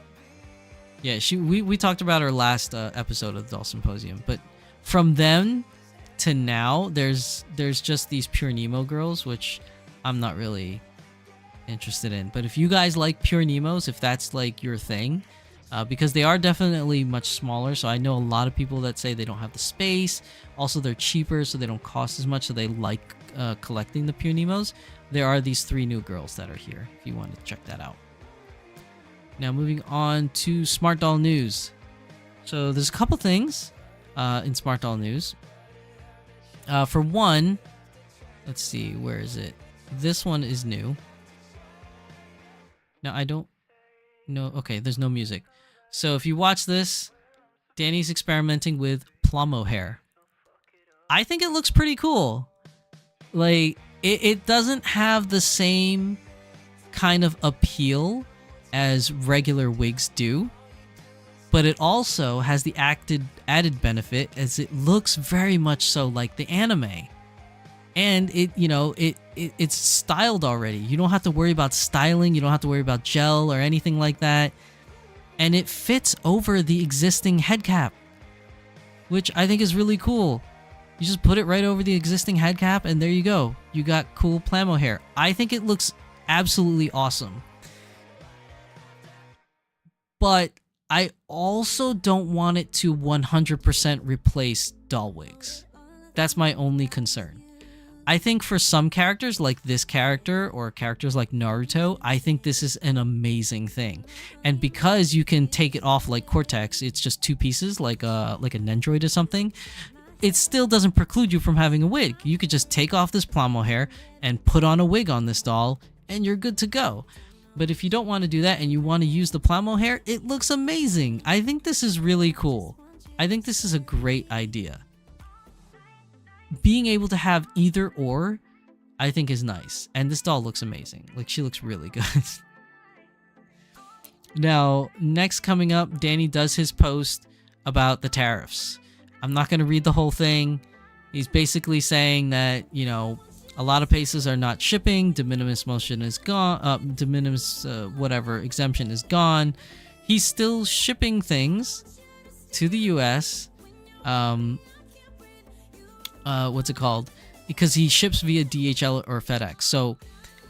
Yeah, we talked about her last episode of the Doll Symposium, but from then to now, there's just these Pure Nemo girls, which I'm not really interested in. But if you guys like Pure Nemos, if that's like your thing, because they are definitely much smaller, so I know a lot of people that say they don't have the space. Also, they're cheaper, so they don't cost as much, so they like collecting the Pure Nemos. There are these 3 new girls that are here, if you want to check that out. Now moving on to Smart Doll News. So there's a couple things in Smart Doll News. For one, let's see, where is it? This one is new. Now I don't know. Okay, there's no music. So if you watch this, Danny's experimenting with plomo hair. I think it looks pretty cool. Like, it doesn't have the same kind of appeal as regular wigs do, but it also has the added benefit as it looks very much so like the anime, and it's styled already. You don't have to worry about styling, you don't have to worry about gel or anything like that, and it fits over the existing head cap, which I think is really cool. You just put it right over the existing head cap, and there you go. You got cool plamo hair. I think it looks absolutely awesome. But I also don't want it to 100% replace doll wigs. That's my only concern. I think for some characters, like this character or characters like Naruto, I think this is an amazing thing. And because you can take it off like Cortex, it's just 2 pieces, like a Nendroid or something, it still doesn't preclude you from having a wig. You could just take off this plamo hair and put on a wig on this doll, and you're good to go. But if you don't want to do that and you want to use the plamo hair, it looks amazing. I think this is really cool. I think this is a great idea. being able to have either or, I think is nice. And this doll looks amazing. Like, she looks really good. Now, next coming up, Danny does his post about the tariffs. I'm not going to read the whole thing. He's basically saying that, you know, a lot of places are not shipping. De minimis motion is gone. De minimis, whatever, exemption is gone. He's still shipping things to the U.S. What's it called? Because he ships via DHL or FedEx. So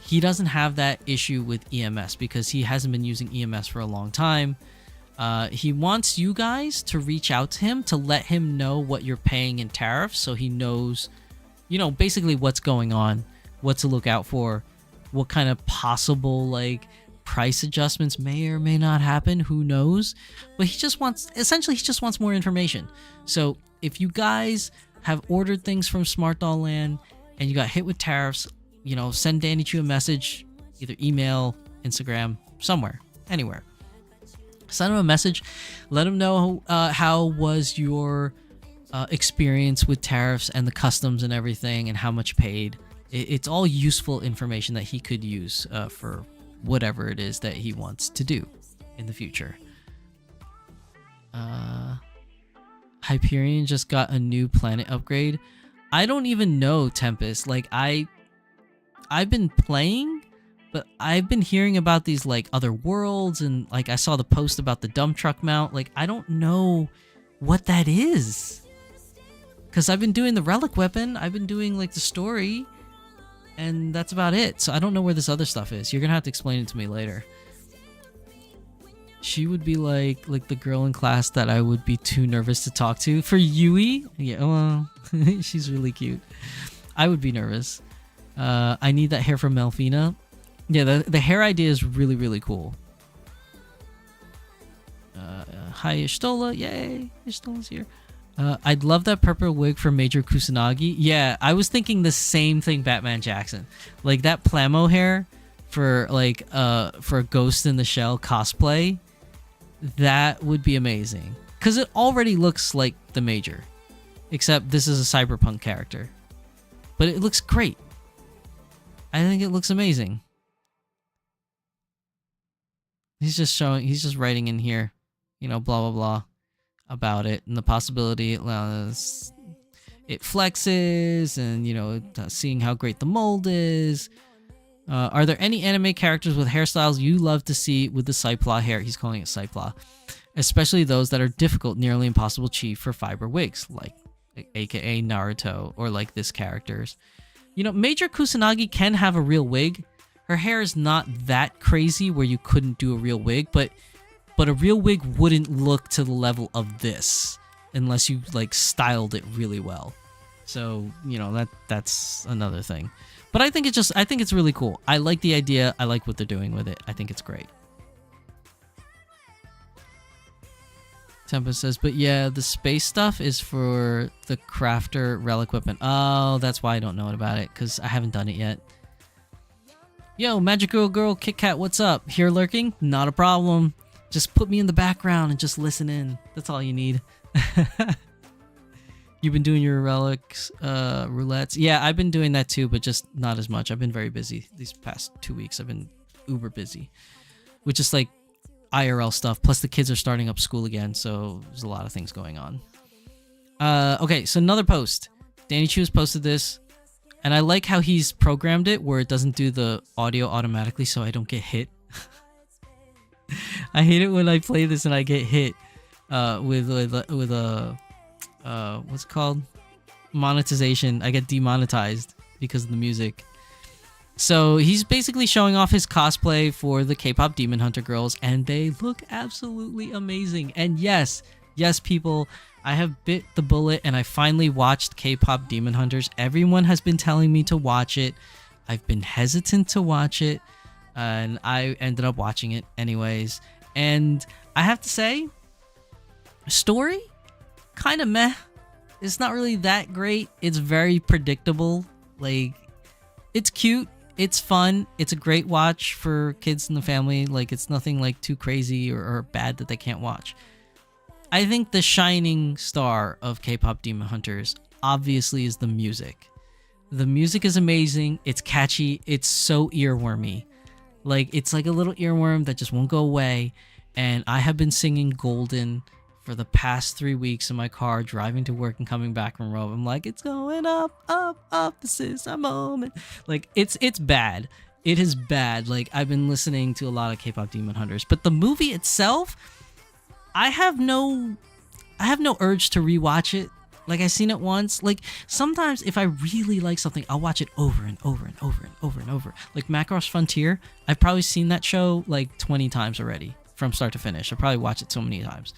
he doesn't have that issue with EMS because he hasn't been using EMS for a long time. He wants you guys to reach out to him to let him know what you're paying in tariffs so he knows, you know, basically what's going on, what to look out for, what kind of possible, like, price adjustments may or may not happen, who knows. But he just wants, essentially, he just wants more information. So if you guys have ordered things from Smart Doll Land and you got hit with tariffs, you know, send Danny Chu a message, either email, Instagram, somewhere, anywhere. Send him a message. Let him know how was your experience with tariffs and the customs and everything and how much paid. It's all useful information that he could use for whatever it is that he wants to do in the future. Hyperion just got a new planet upgrade. I don't even know, Tempest. Like, I've been playing, but I've been hearing about these, like, other worlds, and, like, I saw the post about the dump truck mount. Like, I don't know what that is. Because I've been doing the relic weapon, I've been doing, like, the story, and that's about it. So I don't know where this other stuff is. You're gonna have to explain it to me later. She would be like the girl in class that I would be too nervous to talk to. For Yui? Yeah, well, she's really cute. I would be nervous. I need that hair from Melfina. Yeah, the hair idea is really, really cool. Hi, Ishtola. Yay, Ishtola's here. I'd love that purple wig for Major Kusanagi. Yeah, I was thinking the same thing, Batman Jackson. Like, that Plamo hair for, like, for a Ghost in the Shell cosplay. That would be amazing. Because it already looks like the Major. Except this is a cyberpunk character. But it looks great. I think it looks amazing. He's just writing in here, you know, blah, blah, blah, about it and the possibility it flexes and, you know, seeing how great the mold is. Are there any anime characters with hairstyles you love to see with the Cypla hair? He's calling it Cypla. Especially those that are difficult, nearly impossible to achieve for fiber wigs, like aka Naruto or like this character's. You know, Major Kusanagi can have a real wig. Her hair is not that crazy where you couldn't do a real wig, but a real wig wouldn't look to the level of this unless you, like, styled it really well. So, you know, that's another thing. But I think it's really cool. I like the idea. I like what they're doing with it. I think it's great. Tempest says, but yeah, the space stuff is for the crafter relic weapon. Oh, that's why I don't know about it, because I haven't done it yet. Yo, Magical Girl Kit Kat, what's up? Here lurking? Not a problem. Just put me in the background and just listen in. That's all you need. You've been doing your relics, roulettes. Yeah, I've been doing that too, but just not as much. I've been very busy these past 2 weeks. I've been uber busy. With just, like, IRL stuff. Plus the kids are starting up school again, so there's a lot of things going on. Okay, so another post. Danny Chu has posted this, and I like how he's programmed it where it doesn't do the audio automatically so I don't get hit. I hate it when I play this and I get hit with a what's it called? Monetization. I get demonetized because of the music. So he's basically showing off his cosplay for the K-pop Demon Hunter girls, and they look absolutely amazing. And yes, people, I have bit the bullet and I finally watched K-pop Demon Hunters. Everyone has been telling me to watch it. I've been hesitant to watch it, and I ended up watching it anyways. And I have to say, story, kind of meh. It's not really that great. It's very predictable. Like, it's cute. It's fun. It's a great watch for kids in the family. Like, it's nothing like too crazy or bad that they can't watch. I think the shining star of K-pop Demon Hunters obviously is the music. The music is amazing. It's catchy. It's so earwormy. Like, it's like a little earworm that just won't go away. And I have been singing Golden for the past 3 weeks in my car, driving to work and coming back from Rome. I'm like, it's going up, up, up. This is a moment. Like, it's bad. It is bad. Like, I've been listening to a lot of K-pop Demon Hunters, but the movie itself, I have no urge to rewatch it. Like, I've seen it once. Like, sometimes if I really like something, I'll watch it over and over and over and over and over. Like Macross Frontier, I've probably seen that show like 20 times already from start to finish. I've probably watched it so many times.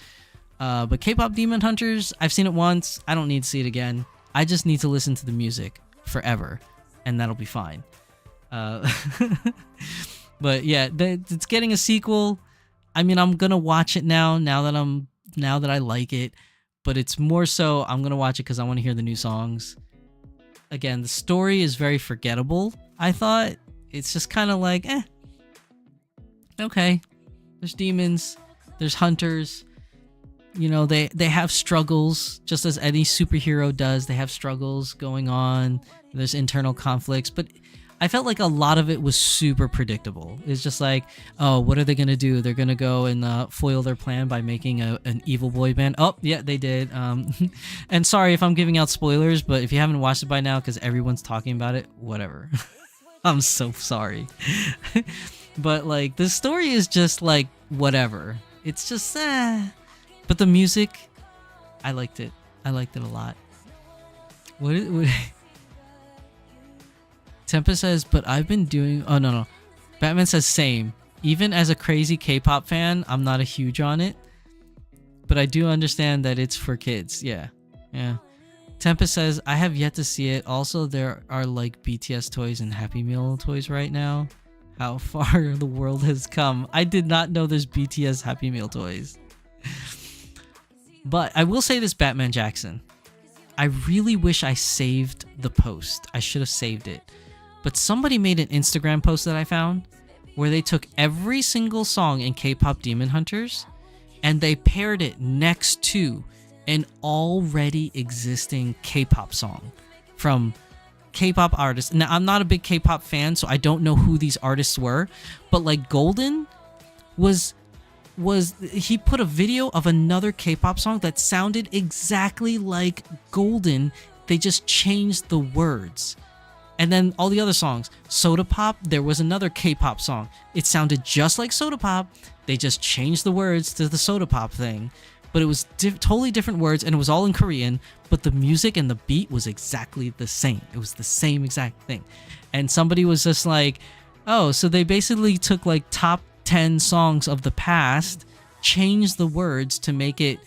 But K-pop Demon Hunters, I've seen it once. I don't need to see it again. I just need to listen to the music forever, and that'll be fine. But yeah, it's getting a sequel. I mean, I'm gonna watch it now that I like it. But it's more so I'm gonna watch it because I want to hear the new songs. Again, the story is very forgettable. I thought it's just kind of like, okay, there's demons, there's hunters. You know, they have struggles, just as any superhero does. They have struggles going on. There's internal conflicts, but I felt like a lot of it was super predictable. It's just like, oh, what are they gonna do? They're gonna go and foil their plan by making an evil boy band. Oh, yeah, they did. And sorry if I'm giving out spoilers, but if you haven't watched it by now, because everyone's talking about it, whatever. I'm so sorry. But like, the story is just like whatever. It's just But the music, I liked it. I liked it a lot. What Tempa says, but I've been doing... Oh, no. Batman says same. Even as a crazy K-pop fan, I'm not a huge on it. But I do understand that it's for kids. Yeah. Tempa says, I have yet to see it. Also, there are like BTS toys and Happy Meal toys right now. How far the world has come. I did not know there's BTS Happy Meal toys. But I will say this, Batman Jackson. I really wish I saved the post. I should have saved it. But somebody made an Instagram post that I found where they took every single song in K-pop Demon Hunters and they paired it next to an already existing K-pop song from K-pop artists. Now, I'm not a big K-pop fan, so I don't know who these artists were, but like Golden was he put a video of another K-pop song that sounded exactly like Golden. They just changed the words. And then all the other songs, Soda Pop, there was another K-pop song. It sounded just like Soda Pop. They just changed the words to the Soda Pop thing. But it was totally different words, and it was all in Korean, but the music and the beat was exactly the same. It was the same exact thing. And somebody was just like, oh, so they basically took like top 10 songs of the past, changed the words to make it,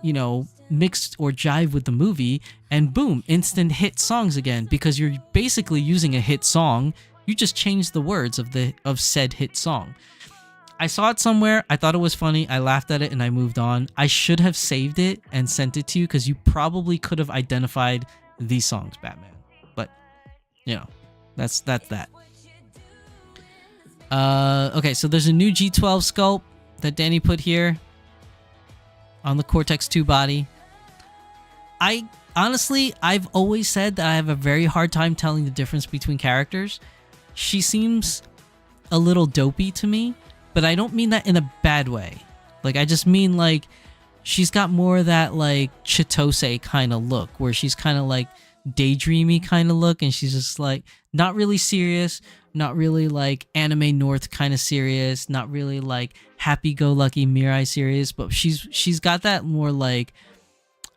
you know, mixed or jive with the movie, and boom, instant hit songs again, because you're basically using a hit song. You just changed the words of said hit song. I saw it somewhere. I thought it was funny. I laughed at it and I moved on. I should have saved it and sent it to you because you probably could have identified these songs, Batman. But, you know, that's that. Okay, so there's a new G12 sculpt that Danny put here on the Cortex 2 body. I've always said that I have a very hard time telling the difference between characters. She seems a little dopey to me, but I don't mean that in a bad way. Like, I just mean like she's got more of that like Chitose kind of look, where she's kind of like daydreamy kind of look, and she's just like not really serious, not really like Anime North kind of serious, not really like happy-go-lucky Mirai serious, but she's got that more like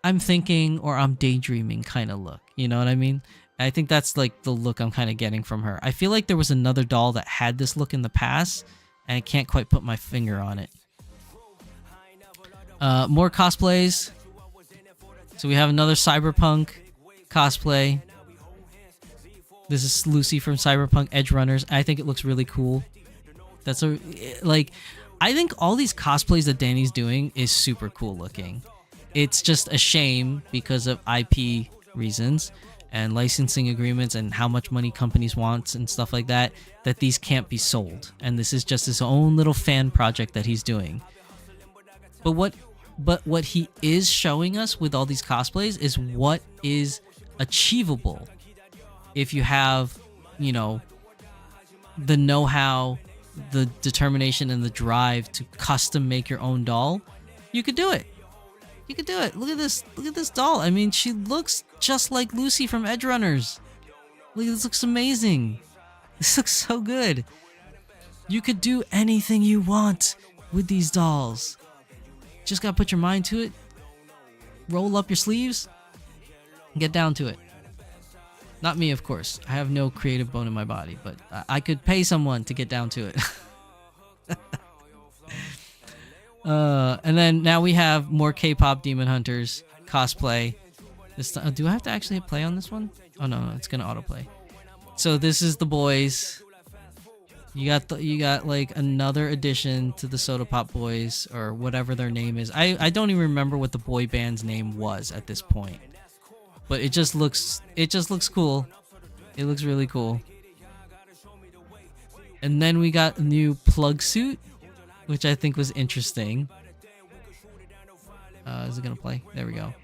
I'm thinking or I'm daydreaming kind of look. You know what I mean? I think that's like the look I'm kind of getting from her. I feel like there was another doll that had this look in the past, and I can't quite put my finger on it. More cosplays. So we have another Cyberpunk cosplay. This is Lucy from Cyberpunk Edge Runners. I think it looks really cool. That's I think all these cosplays that Danny's doing is super cool looking. It's just a shame because of IP reasons and licensing agreements and how much money companies want and stuff like that, that these can't be sold. And this is just his own little fan project that he's doing. But what he is showing us with all these cosplays is what is achievable if you have, you know, the know-how, the determination, and the drive to custom make your own doll. You could do it. You could do it. Look at this. Look at this doll. I mean, she looks just like Lucy from Edge Runners. Look, this looks amazing. This looks so good. You could do anything you want with these dolls. Just gotta put your mind to it. Roll up your sleeves. And get down to it. Not me, of course. I have no creative bone in my body, but I could pay someone to get down to it. And then now we have more K-pop Demon Hunters cosplay. Do I have to actually hit play on this one? Oh no, it's gonna autoplay. So this is the boys. You got like another addition to the Soda Pop Boys, or whatever their name is. I don't even remember what the boy band's name was at this point. But it just looks cool. It looks really cool. And then we got a new plug suit, which I think was interesting. Is it gonna play? There we go.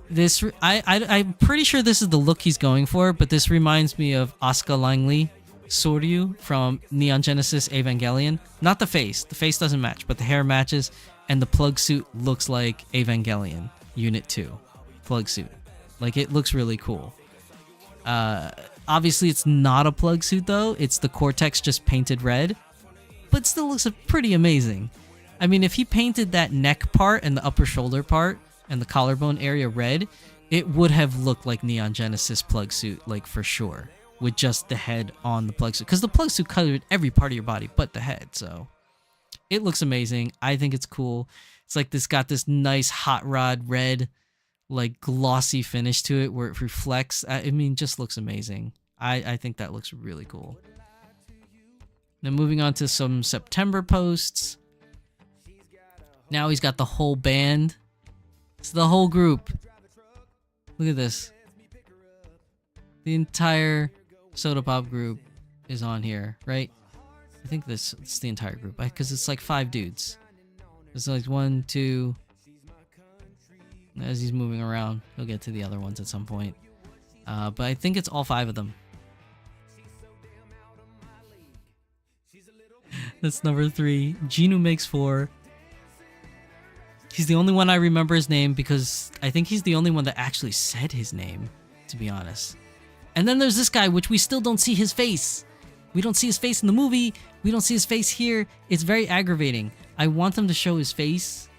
This I'm pretty sure this is the look he's going for, but this reminds me of Asuka Langley Soryu from Neon Genesis Evangelion. Not the face. The face doesn't match, but the hair matches, and the plug suit looks like Evangelion Unit 2 plug suit. Like, it looks really cool. Obviously it's not a plug suit though. It's the Cortex just painted red, but still looks pretty amazing. I mean, if he painted that neck part and the upper shoulder part and the collarbone area red, it would have looked like Neon Genesis plug suit, like, for sure, with just the head on the plug suit, because the plug suit covered every part of your body but the head. So it looks amazing. I think it's cool. It's like this got this nice hot rod red, like, glossy finish to it where it reflects. I mean, just looks amazing. I think that looks really cool. Then moving on to some September posts. Now he's got the whole band. It's the whole group. Look at this. The entire Soda Pop group is on here, right? I think it's the entire group, because it's like 5 dudes. It's like 1, 2. As he's moving around, he'll get to the other ones at some point. But I think it's all 5 of them. That's number 3. Genu makes 4. He's the only one I remember his name, because I think he's the only one that actually said his name, to be honest. And then there's this guy, which we still don't see his face. We don't see his face in the movie. We don't see his face here. It's very aggravating. I want them to show his face,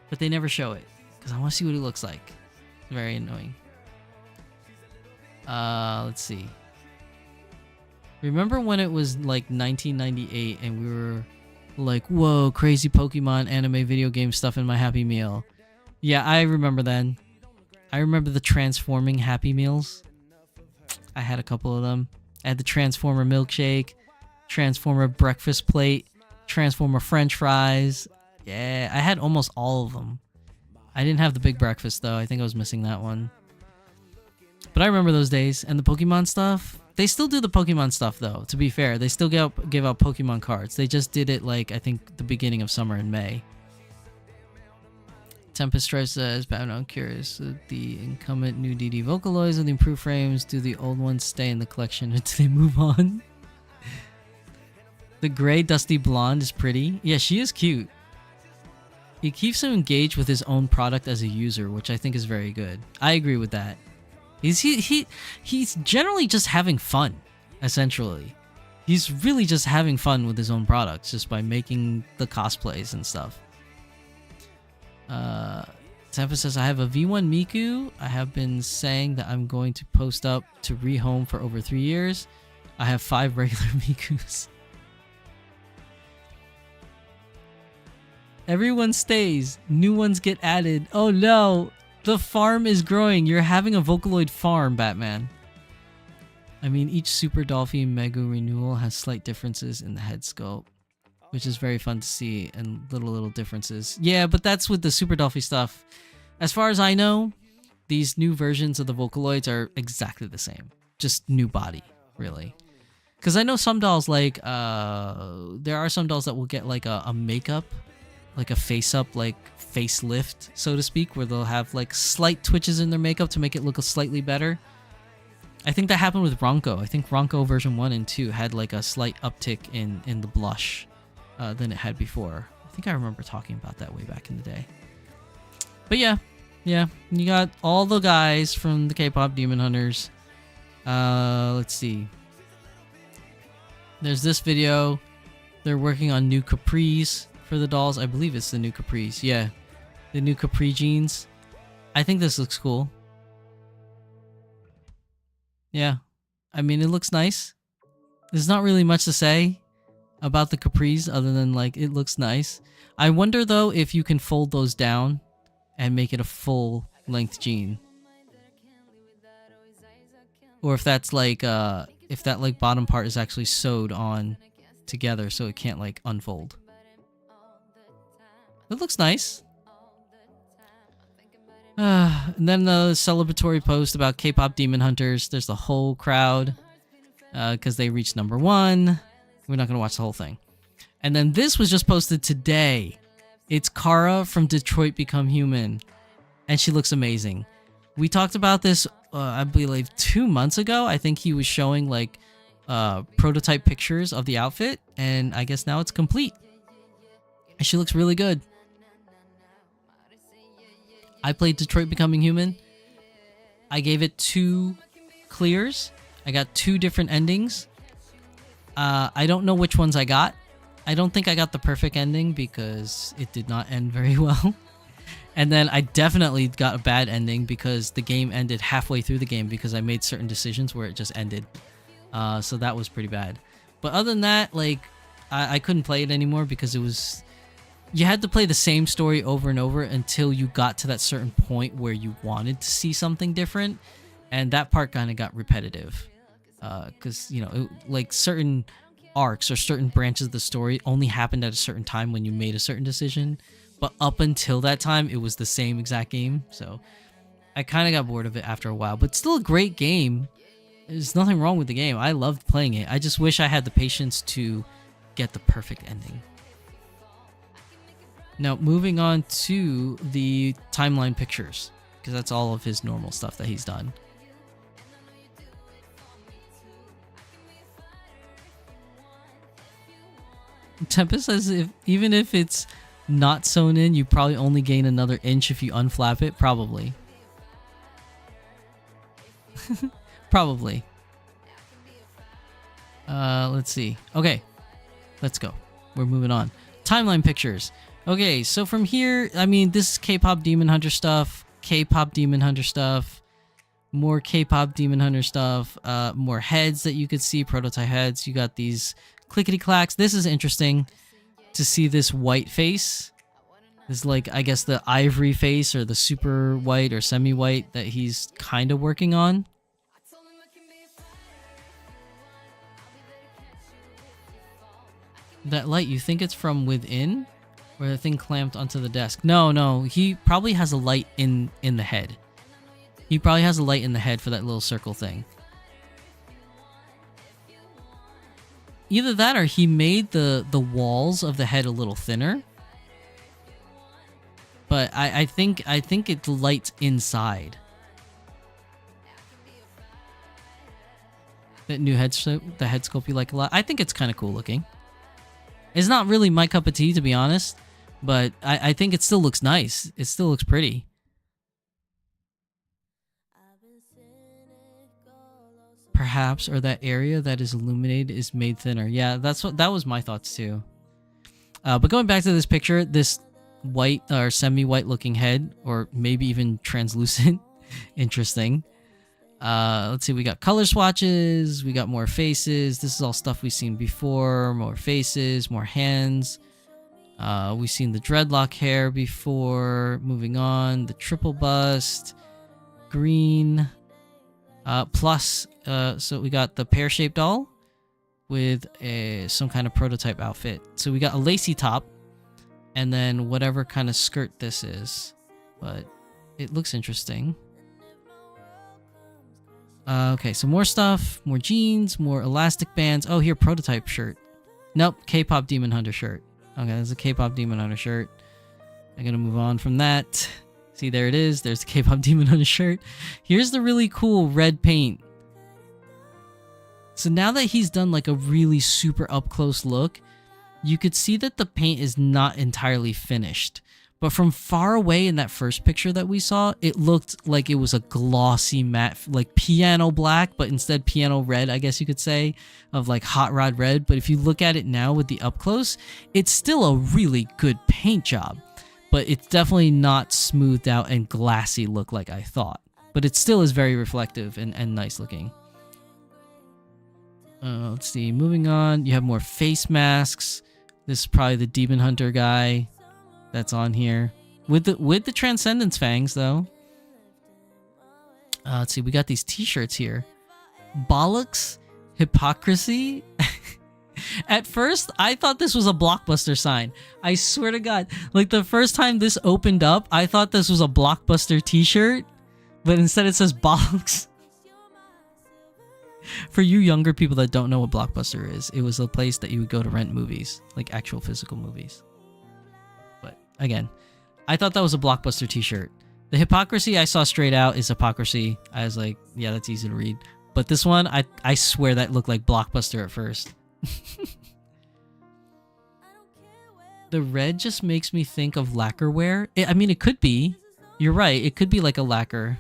but they never show it, because I want to see what he looks like. It's very annoying. Let's see. Remember when it was like 1998 and we were like, whoa, crazy Pokemon anime video game stuff in my Happy Meal? Yeah, I remember then. I remember the Transforming Happy Meals. I had a couple of them. I had the Transformer milkshake, Transformer breakfast plate, Transformer French fries. Yeah, I had almost all of them. I didn't have the big breakfast though. I think I was missing that one. But I remember those days. And the Pokemon stuff, they still do the Pokemon stuff though, to be fair. They still give out Pokemon cards. They just did it, like, I think the beginning of summer in May. Tempest Strife says, but I'm curious, the incumbent new DD Vocaloids with the improved frames, do the old ones stay in the collection or do they move on? The gray dusty blonde is pretty. Yeah, she is cute. He keeps him engaged with his own product as a user, which I think is very good. I agree with that. He's generally just having fun, essentially. He's really just having fun with his own products, just by making the cosplays and stuff. Tempest says, I have a V1 Miku. I have been saying that I'm going to post up to rehome for over 3 years. I have 5 regular Mikus. Everyone stays. New ones get added. Oh no! The farm is growing. You're having a Vocaloid farm, Batman. I mean, each Super Dolphy Mega renewal has slight differences in the head sculpt, which is very fun to see, and little differences. Yeah, but that's with the Super Dolphy stuff. As far as I know, these new versions of the Vocaloids are exactly the same. Just new body, really. Because I know some dolls, like, there are some dolls that will get, like, a makeup like a face-up, like facelift, so to speak, where they'll have like slight twitches in their makeup to make it look slightly better. I think that happened with Ronko. I think Ronko version 1 and 2 had like a slight uptick in the blush than it had before. I think I remember talking about that way back in the day. But yeah, you got all the guys from the K-pop Demon Hunters. Let's see. There's this video. They're working on new capris for the dolls. I believe it's the new capris. Yeah, the new capri jeans. I think this looks cool. Yeah, I mean, it looks nice. There's not really much to say about the capris other than like it looks nice. I wonder though if you can fold those down and make it a full length jean, or if that's like if that like bottom part is actually sewed on together so it can't like unfold. It looks nice. And then the celebratory post about K-pop Demon Hunters. There's the whole crowd because they reached #1. We're not gonna watch the whole thing. And then this was just posted today. It's Kara from Detroit Become Human, and she looks amazing. We talked about this, I believe, 2 months ago. I think he was showing like prototype pictures of the outfit, and I guess now it's complete. And she looks really good. I played Detroit Becoming Human. I gave it 2 clears. I got 2 different endings. I don't know which ones I got. I don't think I got the perfect ending because it did not end very well. And then I definitely got a bad ending because the game ended halfway through the game because I made certain decisions where it just ended. So that was pretty bad. But other than that, like, I couldn't play it anymore because it was... You had to play the same story over and over until you got to that certain point where you wanted to see something different. And that part kind of got repetitive. Because, you know, like certain arcs or certain branches of the story only happened at a certain time when you made a certain decision. But up until that time, it was the same exact game. So I kind of got bored of it after a while. But still a great game. There's nothing wrong with the game. I loved playing it. I just wish I had the patience to get the perfect ending. Now, moving on to the timeline pictures, because that's all of his normal stuff that he's done. Tempest says even if it's not sewn in, you probably only gain another inch if you unflap it. Probably. Probably. Let's see. Okay, let's go. We're moving on. Timeline pictures. Okay, so from here, I mean, this is K-pop Demon Hunter stuff, K-pop Demon Hunter stuff, more K-pop Demon Hunter stuff, more heads that you could see, prototype heads. You got these clickety-clacks. This is interesting to see this white face. This is like, I guess, the ivory face or the super white or semi-white that he's kind of working on. That light, you think it's from within? Or the thing clamped onto the desk? No, he probably has a light in the head. He probably has a light in the head for that little circle thing. Either that or he made the walls of the head a little thinner. But I think it lights inside. That new head sculpt you like a lot. I think it's kind of cool looking. It's not really my cup of tea, to be honest. But I think it still looks nice. It still looks pretty. Perhaps, or that area that is illuminated is made thinner. Yeah, that was my thoughts too. But going back to this picture, this white or semi-white looking head, or maybe even translucent. Interesting. Let's see, we got color swatches, we got more faces. This is all stuff we've seen before. More faces, more hands. We've seen the dreadlock hair before. Moving on, the triple bust, green, plus, so we got the pear-shaped doll with some kind of prototype outfit. So we got a lacy top, and then whatever kind of skirt this is, but it looks interesting. Okay, so more stuff, more jeans, more elastic bands. Oh, here, prototype shirt. Nope, K-pop Demon Hunter shirt. Okay, there's a K-pop Demon Hunter shirt. I'm gonna move on from that. See, there it is. There's the K-pop demon on his shirt. Here's the really cool red paint. So now that he's done like a really super up close look, you could see that the paint is not entirely finished. But from far away in that first picture that we saw, it looked like it was a glossy matte, like piano black, but instead piano red, I guess you could say, of like hot rod red. But if you look at it now with the up close, it's still a really good paint job. But it's definitely not smoothed out and glassy look like I thought. But it still is very reflective and nice looking. Let's see, moving on, you have more face masks. This is probably the Demon Hunter guy that's on here. With the Transcendence fangs, though. Let's see, we got these t-shirts here. Bollocks, hypocrisy. At first, I thought this was a Blockbuster sign. I swear to God. Like, the first time this opened up, I thought this was a Blockbuster t-shirt. But instead it says Bollocks. For you younger people that don't know what Blockbuster is, it was a place that you would go to rent movies. Like, actual physical movies. But, again, I thought that was a Blockbuster t-shirt. The hypocrisy I saw straight out is hypocrisy. I was like, yeah, that's easy to read. But this one, I swear that looked like Blockbuster at first. The red just makes me think of lacquerware. I mean, it could be. You're right. It could be like a lacquer.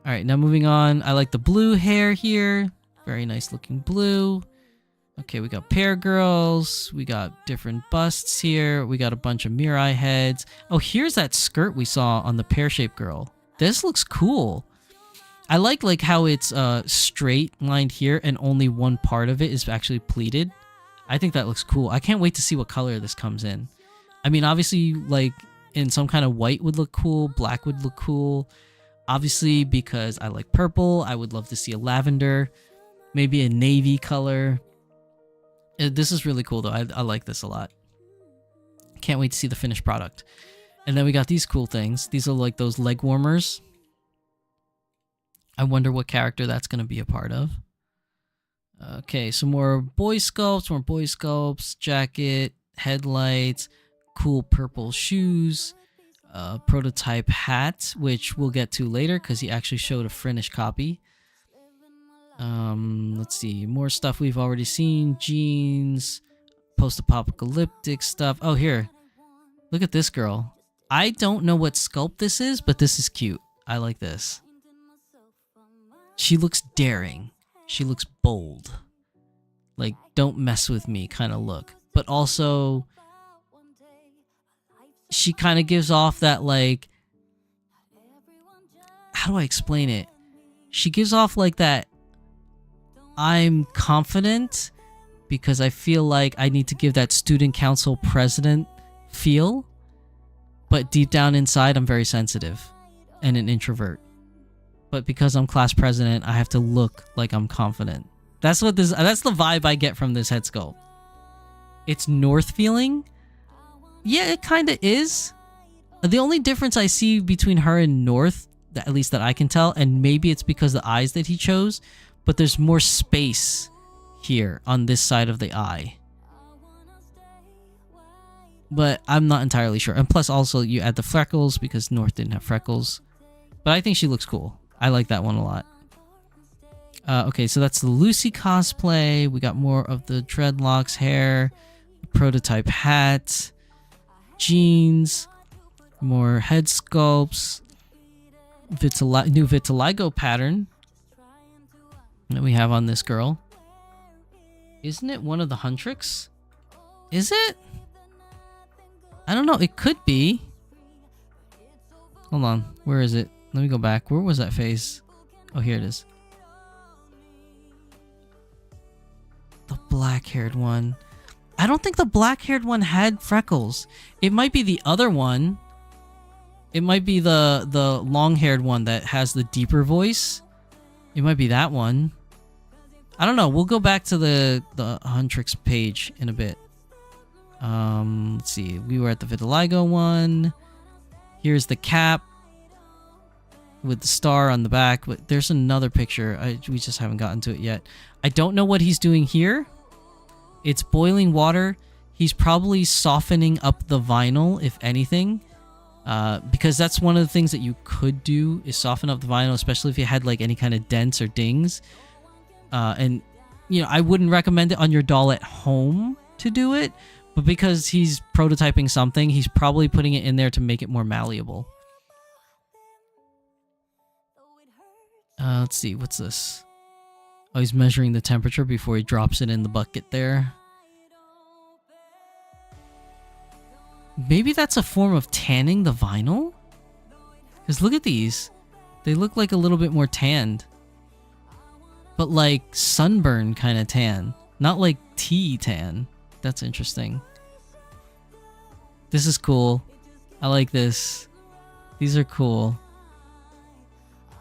All right, now moving on. I like the blue hair here. Very nice looking blue. Okay, we got pear girls. We got different busts here. We got a bunch of Mirai heads. Oh, here's that skirt we saw on the pear-shaped girl. This looks cool. I like how it's straight lined here and only one part of it is actually pleated. I think that looks cool. I can't wait to see what color this comes in. I mean, obviously, like, in some kind of white would look cool. Black would look cool. Obviously, because I like purple, I would love to see a lavender. Maybe a navy color. This is really cool, though. I like this a lot. Can't wait to see the finished product. And then we got these cool things. These are like those leg warmers. I wonder what character that's going to be a part of. Okay, some more boy sculpts, jacket, headlights, cool purple shoes, prototype hat, which we'll get to later because he actually showed a finished copy. Let's see, more stuff we've already seen, jeans, post-apocalyptic stuff. Oh, here, look at this girl. I don't know what sculpt this is, but this is cute. I like this. She looks daring. She looks bold. Like, don't mess with me kind of look. But also, she kind of gives off that, like, how do I explain it? She gives off like that, I'm confident because I feel like I need to give that student council president feel. But deep down inside, I'm very sensitive and an introvert. But because I'm class president, I have to look like I'm confident. That's the vibe I get from this head sculpt. It's North feeling. Yeah, it kind of is. The only difference I see between her and North, at least that I can tell, and maybe it's because the eyes that he chose, but there's more space here on this side of the eye. But I'm not entirely sure. And plus also you add the freckles because North didn't have freckles. But I think she looks cool. I like that one a lot. Okay, so that's the Lucy cosplay. We got more of the dreadlocks, hair, prototype hat, jeans, more head sculpts, new vitiligo pattern that we have on this girl. Isn't it one of the Huntrix? Is it? I don't know. It could be. Hold on. Where is it? Let me go back. Where was that face? Oh, here it is. The black-haired one. I don't think the black-haired one had freckles. It might be the other one. It might be the long-haired one that has the deeper voice. It might be that one. I don't know. We'll go back to the Huntrix page in a bit. Let's see. We were at the vitiligo one. Here's the cap with the star on the back, but there's another picture. We just haven't gotten to it yet. I don't know what he's doing here. It's boiling water. he's probably softening up the vinyl, if anything. Because that's one of the things that you could do is soften up the vinyl, especially if you had like any kind of dents or dings. And, you know, I wouldn't recommend it on your doll at home to do it. But because he's prototyping something, he's probably putting it in there to make it more malleable. Let's see, what's this? Oh, he's measuring the temperature before he drops it in the bucket there. Maybe that's a form of tanning the vinyl? Because look at these. They look like a little bit more tanned. But like sunburn kind of tan. Not like tea tan. That's interesting. This is cool. I like this. These are cool.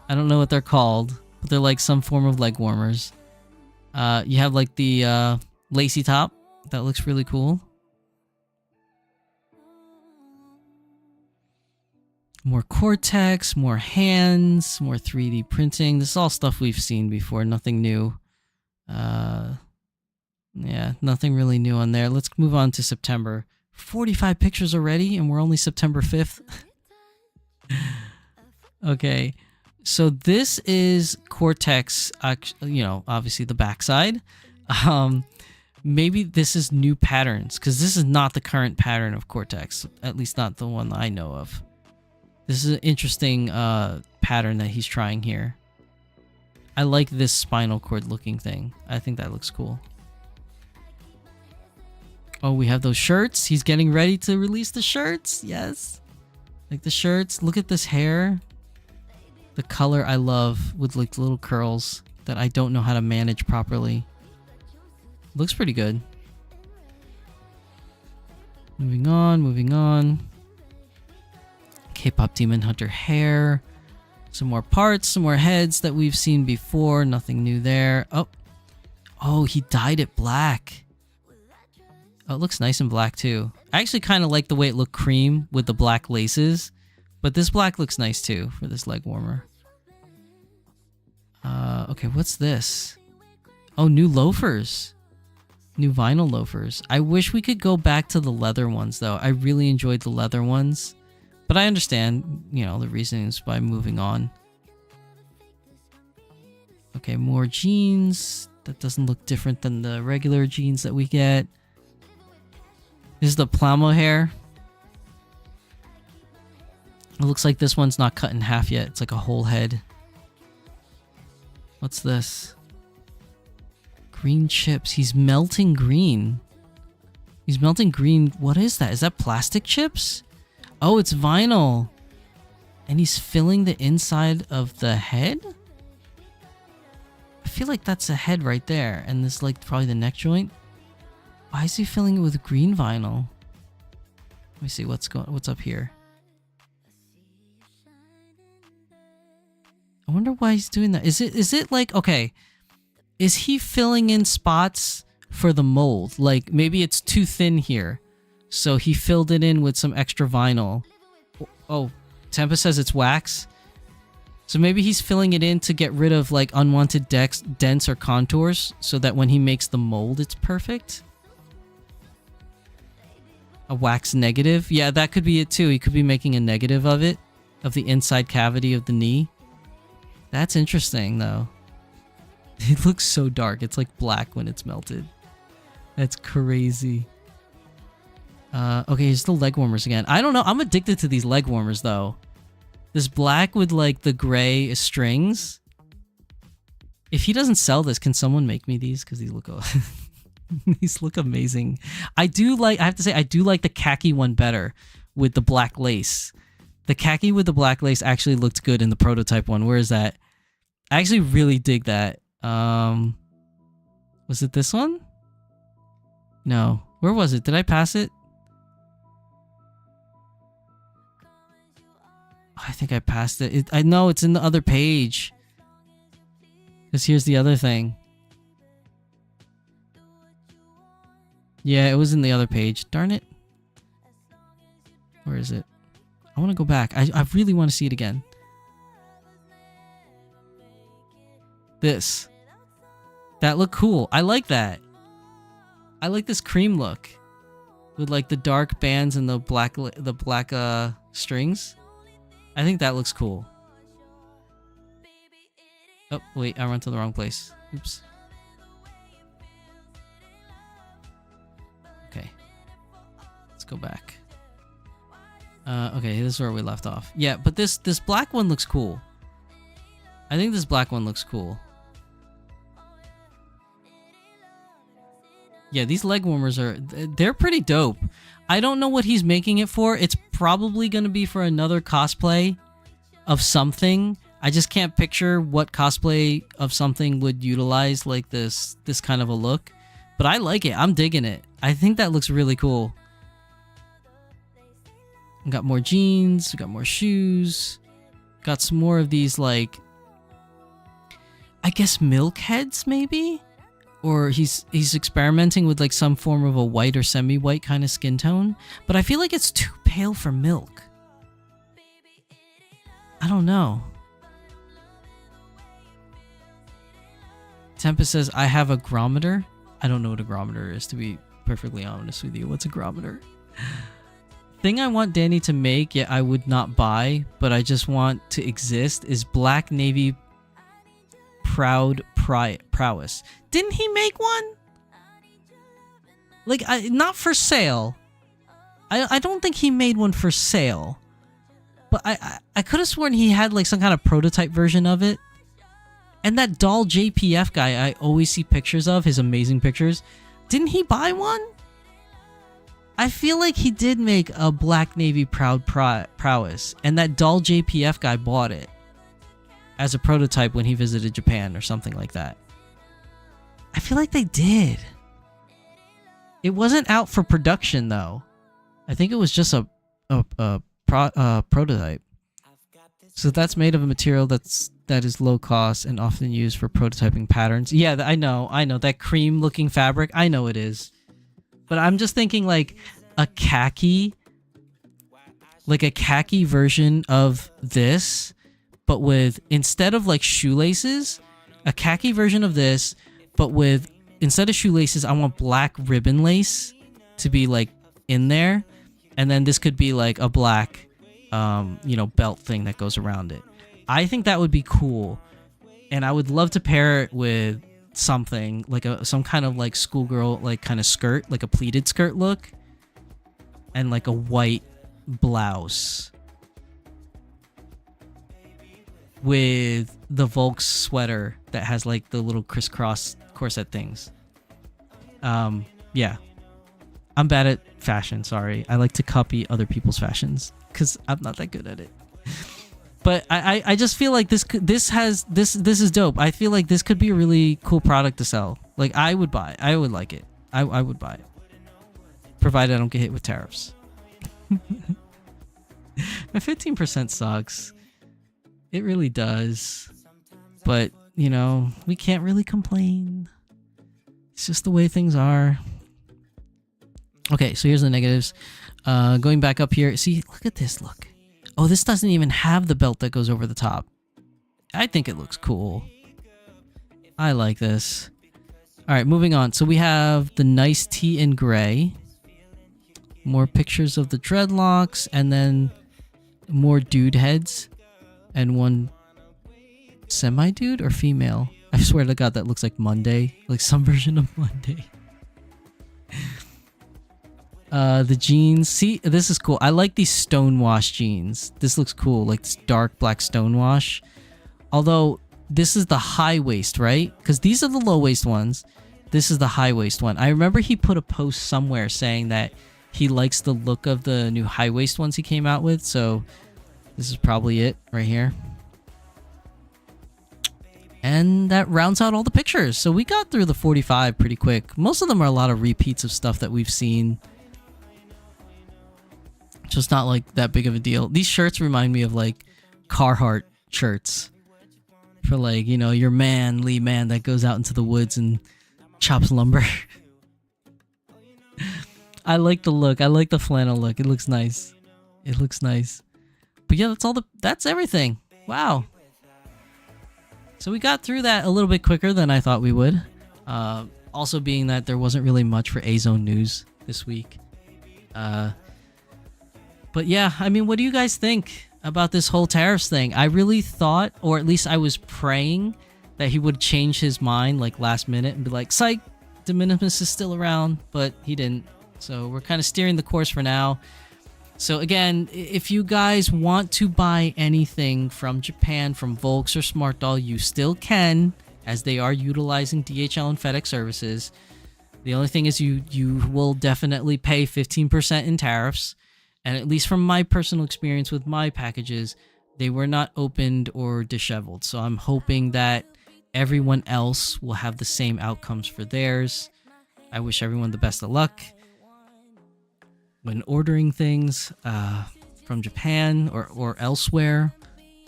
I don't know what they're called, but they're like some form of leg warmers. You have like the lacy top. That looks really cool. More Cortex, more hands, more 3D printing. This is all stuff we've seen before, nothing new. Yeah, nothing really new on there. Let's move on to September. 45 pictures already, and we're only September 5th. Okay, so this is Cortex, you know, obviously the backside. Maybe this is new patterns, because this is not the current pattern of Cortex, at least not the one I know of. This is an interesting pattern that he's trying here. I like this spinal cord looking thing. I think that looks cool. Oh, we have those shirts. He's getting ready to release the shirts. Yes. Like the shirts. Look at this hair. The color I love with like little curls that I don't know how to manage properly. Looks pretty good. Moving on, moving on. K-pop Demon Hunter hair. Some more parts, some more heads that we've seen before. Nothing new there. Oh, he dyed it black. Oh, it looks nice in black too. I actually kind of like the way it looked cream with the black laces. But this black looks nice too for this leg warmer. Okay, what's this? Oh, new loafers. New vinyl loafers. I wish we could go back to the leather ones though. I really enjoyed the leather ones. But I understand, you know, the reasons by moving on. Okay, more jeans. That doesn't look different than the regular jeans that we get. This is the Plamo hair. It looks like this one's not cut in half yet. It's like a whole head. What's this? Green chips. He's melting green. He's melting green. What is that? Is that plastic chips? Oh, it's vinyl. And he's filling the inside of the head? I feel like that's a head right there. And this like probably the neck joint. Why is he filling it with green vinyl? Let me see what's up here. I wonder why he's doing that. Is it like, okay, is he filling in spots for the mold? Like maybe it's too thin here. So he filled it in with some extra vinyl. Oh, Tempa says it's wax. So maybe he's filling it in to get rid of like unwanted dents or contours so that when he makes the mold, it's perfect. A wax negative. Yeah, that could be it too. He could be making a negative of it, of the inside cavity of the knee. That's interesting though. It looks so dark. It's like black when it's melted. That's crazy. Okay, here's the leg warmers again. I don't know. I'm addicted to these leg warmers though. This black with like the gray strings. If he doesn't sell this, can someone make me these? Because these look these look amazing. I have to say, I do like the khaki one better with the black lace. The khaki with the black lace actually looked good in the prototype one. Where is that? I actually really dig that. Was it this one? No. Where was it? Did I pass it? I think I passed it. I know it's in the other page. Because here's the other thing. Yeah, it was in the other page. Darn it. Where is it? I want to go back. I really want to see it again. This. That looked cool. I like that. I like this cream look. with like the dark bands and the black strings. I think that looks cool. Oh wait, I went to the wrong place. Oops. Okay, let's go back. Okay, this is where we left off. Yeah, but this black one looks cool. I think this black one looks cool. Yeah, these leg warmers they're pretty dope. I don't know what he's making it for. It's probably going to be for another cosplay of something. I just can't picture what cosplay of something would utilize like this kind of a look. But I like it. I'm digging it. I think that looks really cool. We got more jeans, we got more shoes. Got some more of these like I guess milk heads maybe? Or he's experimenting with like some form of a white or semi-white kind of skin tone, but I feel like it's too pale for milk. I don't know. Tempest says, I have a grometer. I don't know what a grometer is, to be perfectly honest with you. What's a grometer? Thing I want Danny to make, yet I would not buy, but I just want to exist, is Black Navy Prowess. Didn't he make one? Like, not for sale. I don't think he made one for sale. But I could have sworn he had like some kind of prototype version of it. And that Doll JPF guy I always see pictures of, his amazing pictures. Didn't he buy one? I feel like he did make a Black Navy Prowess. And that Doll JPF guy bought it as a prototype when he visited Japan or something like that. I feel like they did. It wasn't out for production though. I think it was just a prototype. So that's made of a material that is low cost and often used for prototyping patterns. Yeah, I know that cream looking fabric. I know it is. But I'm just thinking like a khaki version of this, but with, instead of like shoelaces, a khaki version of this, but with, instead of shoelaces, I want black ribbon lace to be like in there. And then this could be like a black, belt thing that goes around it. I think that would be cool. And I would love to pair it with something like some kind of like schoolgirl, like kind of skirt, like a pleated skirt look. And like a white blouse. With the Volks sweater that has like the little crisscross corset things. Yeah. I'm bad at fashion, sorry. I like to copy other people's fashions because I'm not that good at it. But I just feel like this is dope. I feel like this could be a really cool product to sell. Like I would buy it. I would like it. I would buy it. Provided I don't get hit with tariffs. My 15% sucks. It really does. But, we can't really complain. It's just the way things are. Okay, so here's the negatives. Going back up here. See, look at this, look. Oh, this doesn't even have the belt that goes over the top. I think it looks cool. I like this. Alright, moving on. So we have the nice tea in gray. More pictures of the dreadlocks. And then more dude heads. And one semi-dude or female? I swear to God, that looks like Monday. Like some version of Monday. The jeans. See, this is cool. I like these stonewash jeans. This looks cool. Like this dark black stonewash. Although, this is the high waist, right? Because these are the low waist ones. This is the high waist one. I remember he put a post somewhere saying that he likes the look of the new high waist ones he came out with. So, this is probably it right here. And that rounds out all the pictures. So we got through the 45 pretty quick. Most of them are a lot of repeats of stuff that we've seen. Just not like that big of a deal. These shirts remind me of like Carhartt shirts. For like, your manly man that goes out into the woods and chops lumber. I like the look. I like the flannel look. It looks nice. It looks nice. But yeah, that's everything. Wow. So we got through that a little bit quicker than I thought we would. Also being that there wasn't really much for Azone news this week. But yeah, I mean, what do you guys think about this whole tariffs thing? I really thought, or at least I was praying, that he would change his mind like last minute and be like, psych, de minimis is still around, but he didn't. So we're kind of steering the course for now. So again, if you guys want to buy anything from Japan, from Volks or Smart Doll, you still can, as they are utilizing DHL and FedEx services. The only thing is you will definitely pay 15% in tariffs. And at least from my personal experience with my packages, they were not opened or disheveled. So I'm hoping that everyone else will have the same outcomes for theirs. I wish everyone the best of luck when ordering things from Japan or elsewhere.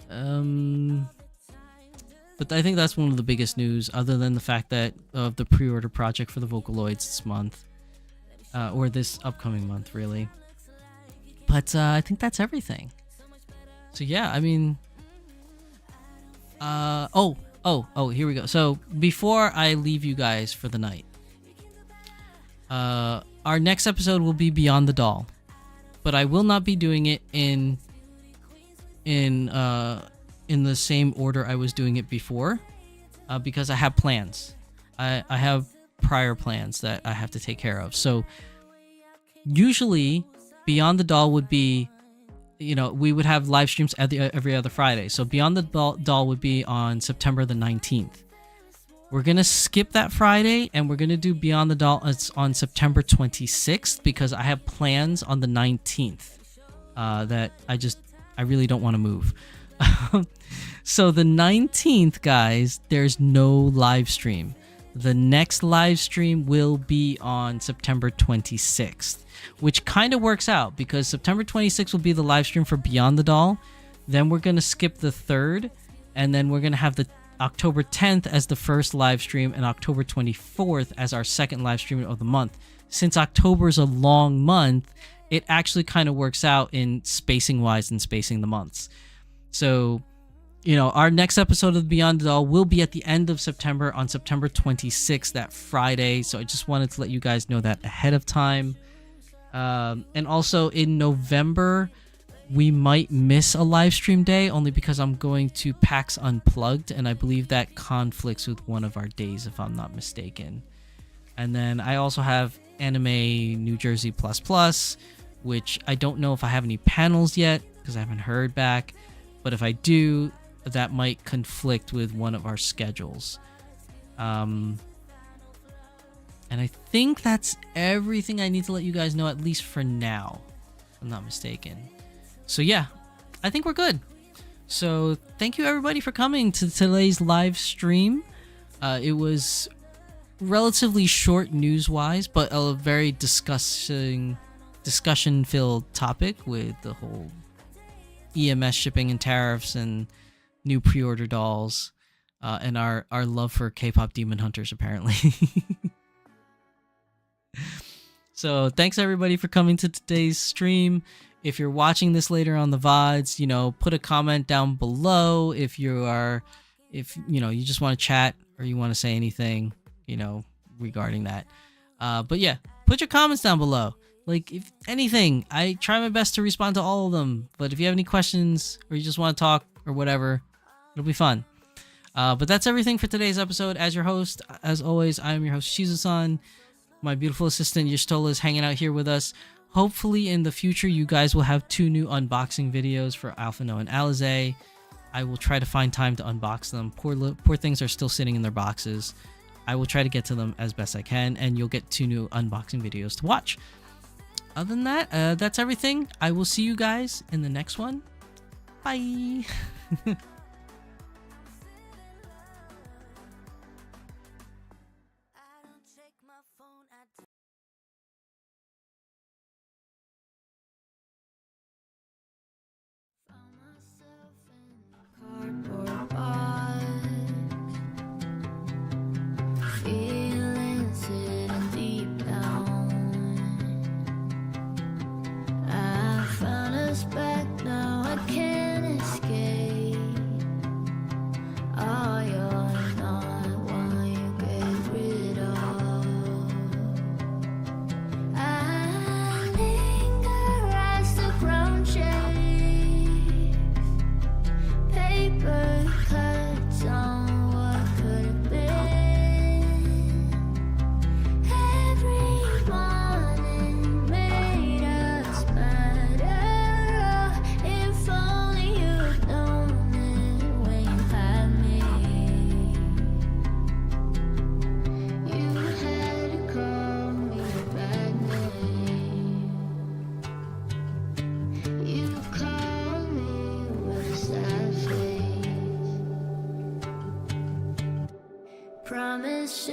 But I think that's one of the biggest news, other than the fact that of the pre-order project for the Vocaloids this month, or this upcoming month, really. But I think that's everything. So yeah, I mean, oh, here we go. So before I leave you guys for the night, our next episode will be Beyond the Doll, but I will not be doing it in the same order I was doing it before, because I have plans. I have prior plans that I have to take care of. So usually Beyond the Doll would be, we would have live streams every other Friday. So Beyond the Doll would be on September the 19th. We're going to skip that Friday, and we're going to do Beyond the Doll on September 26th, because I have plans on the 19th that I really don't want to move. So the 19th, guys, there's no live stream. The next live stream will be on September 26th, which kind of works out, because September 26th will be the live stream for Beyond the Doll. Then we're going to skip the 3rd, and then we're going to have the October 10th as the first live stream and October 24th as our second live stream of the month. Since October is a long month, it actually kind of works out in spacing wise and spacing the months. So, our next episode of Beyond the Doll will be at the end of September, on September 26th, that Friday. So I just wanted to let you guys know that ahead of time. And also in November, we might miss a live stream day, only because I'm going to PAX Unplugged, and I believe that conflicts with one of our days, if I'm not mistaken. And then I also have Anime New Jersey Plus, which I don't know if I have any panels yet, because I haven't heard back. But if I do, that might conflict with one of our schedules. And I think that's everything I need to let you guys know, at least for now, if I'm not mistaken. So yeah, I think we're good. So thank you everybody for coming to today's live stream. It was relatively short news-wise, but a very discussion-filled topic with the whole EMS shipping and tariffs and new pre-order dolls, and our love for K-pop demon hunters, apparently. So thanks everybody for coming to today's stream. If you're watching this later on the VODs, put a comment down below if you just want to chat or you want to say anything, regarding that. But yeah, put your comments down below. Like, if anything, I try my best to respond to all of them. But if you have any questions or you just want to talk or whatever, it'll be fun. But that's everything for today's episode. As your host, as always, I am your host, Shizusan. My beautiful assistant, Yashtola, is hanging out here with us. Hopefully, in the future, you guys will have 2 new unboxing videos for Alphano and Alize. I will try to find time to unbox them. Poor things are still sitting in their boxes. I will try to get to them as best I can, and you'll get 2 new unboxing videos to watch. Other than that, that's everything. I will see you guys in the next one. Bye! Cardboard box, feeling sitting deep down. I found us back now, I can't escape. Promise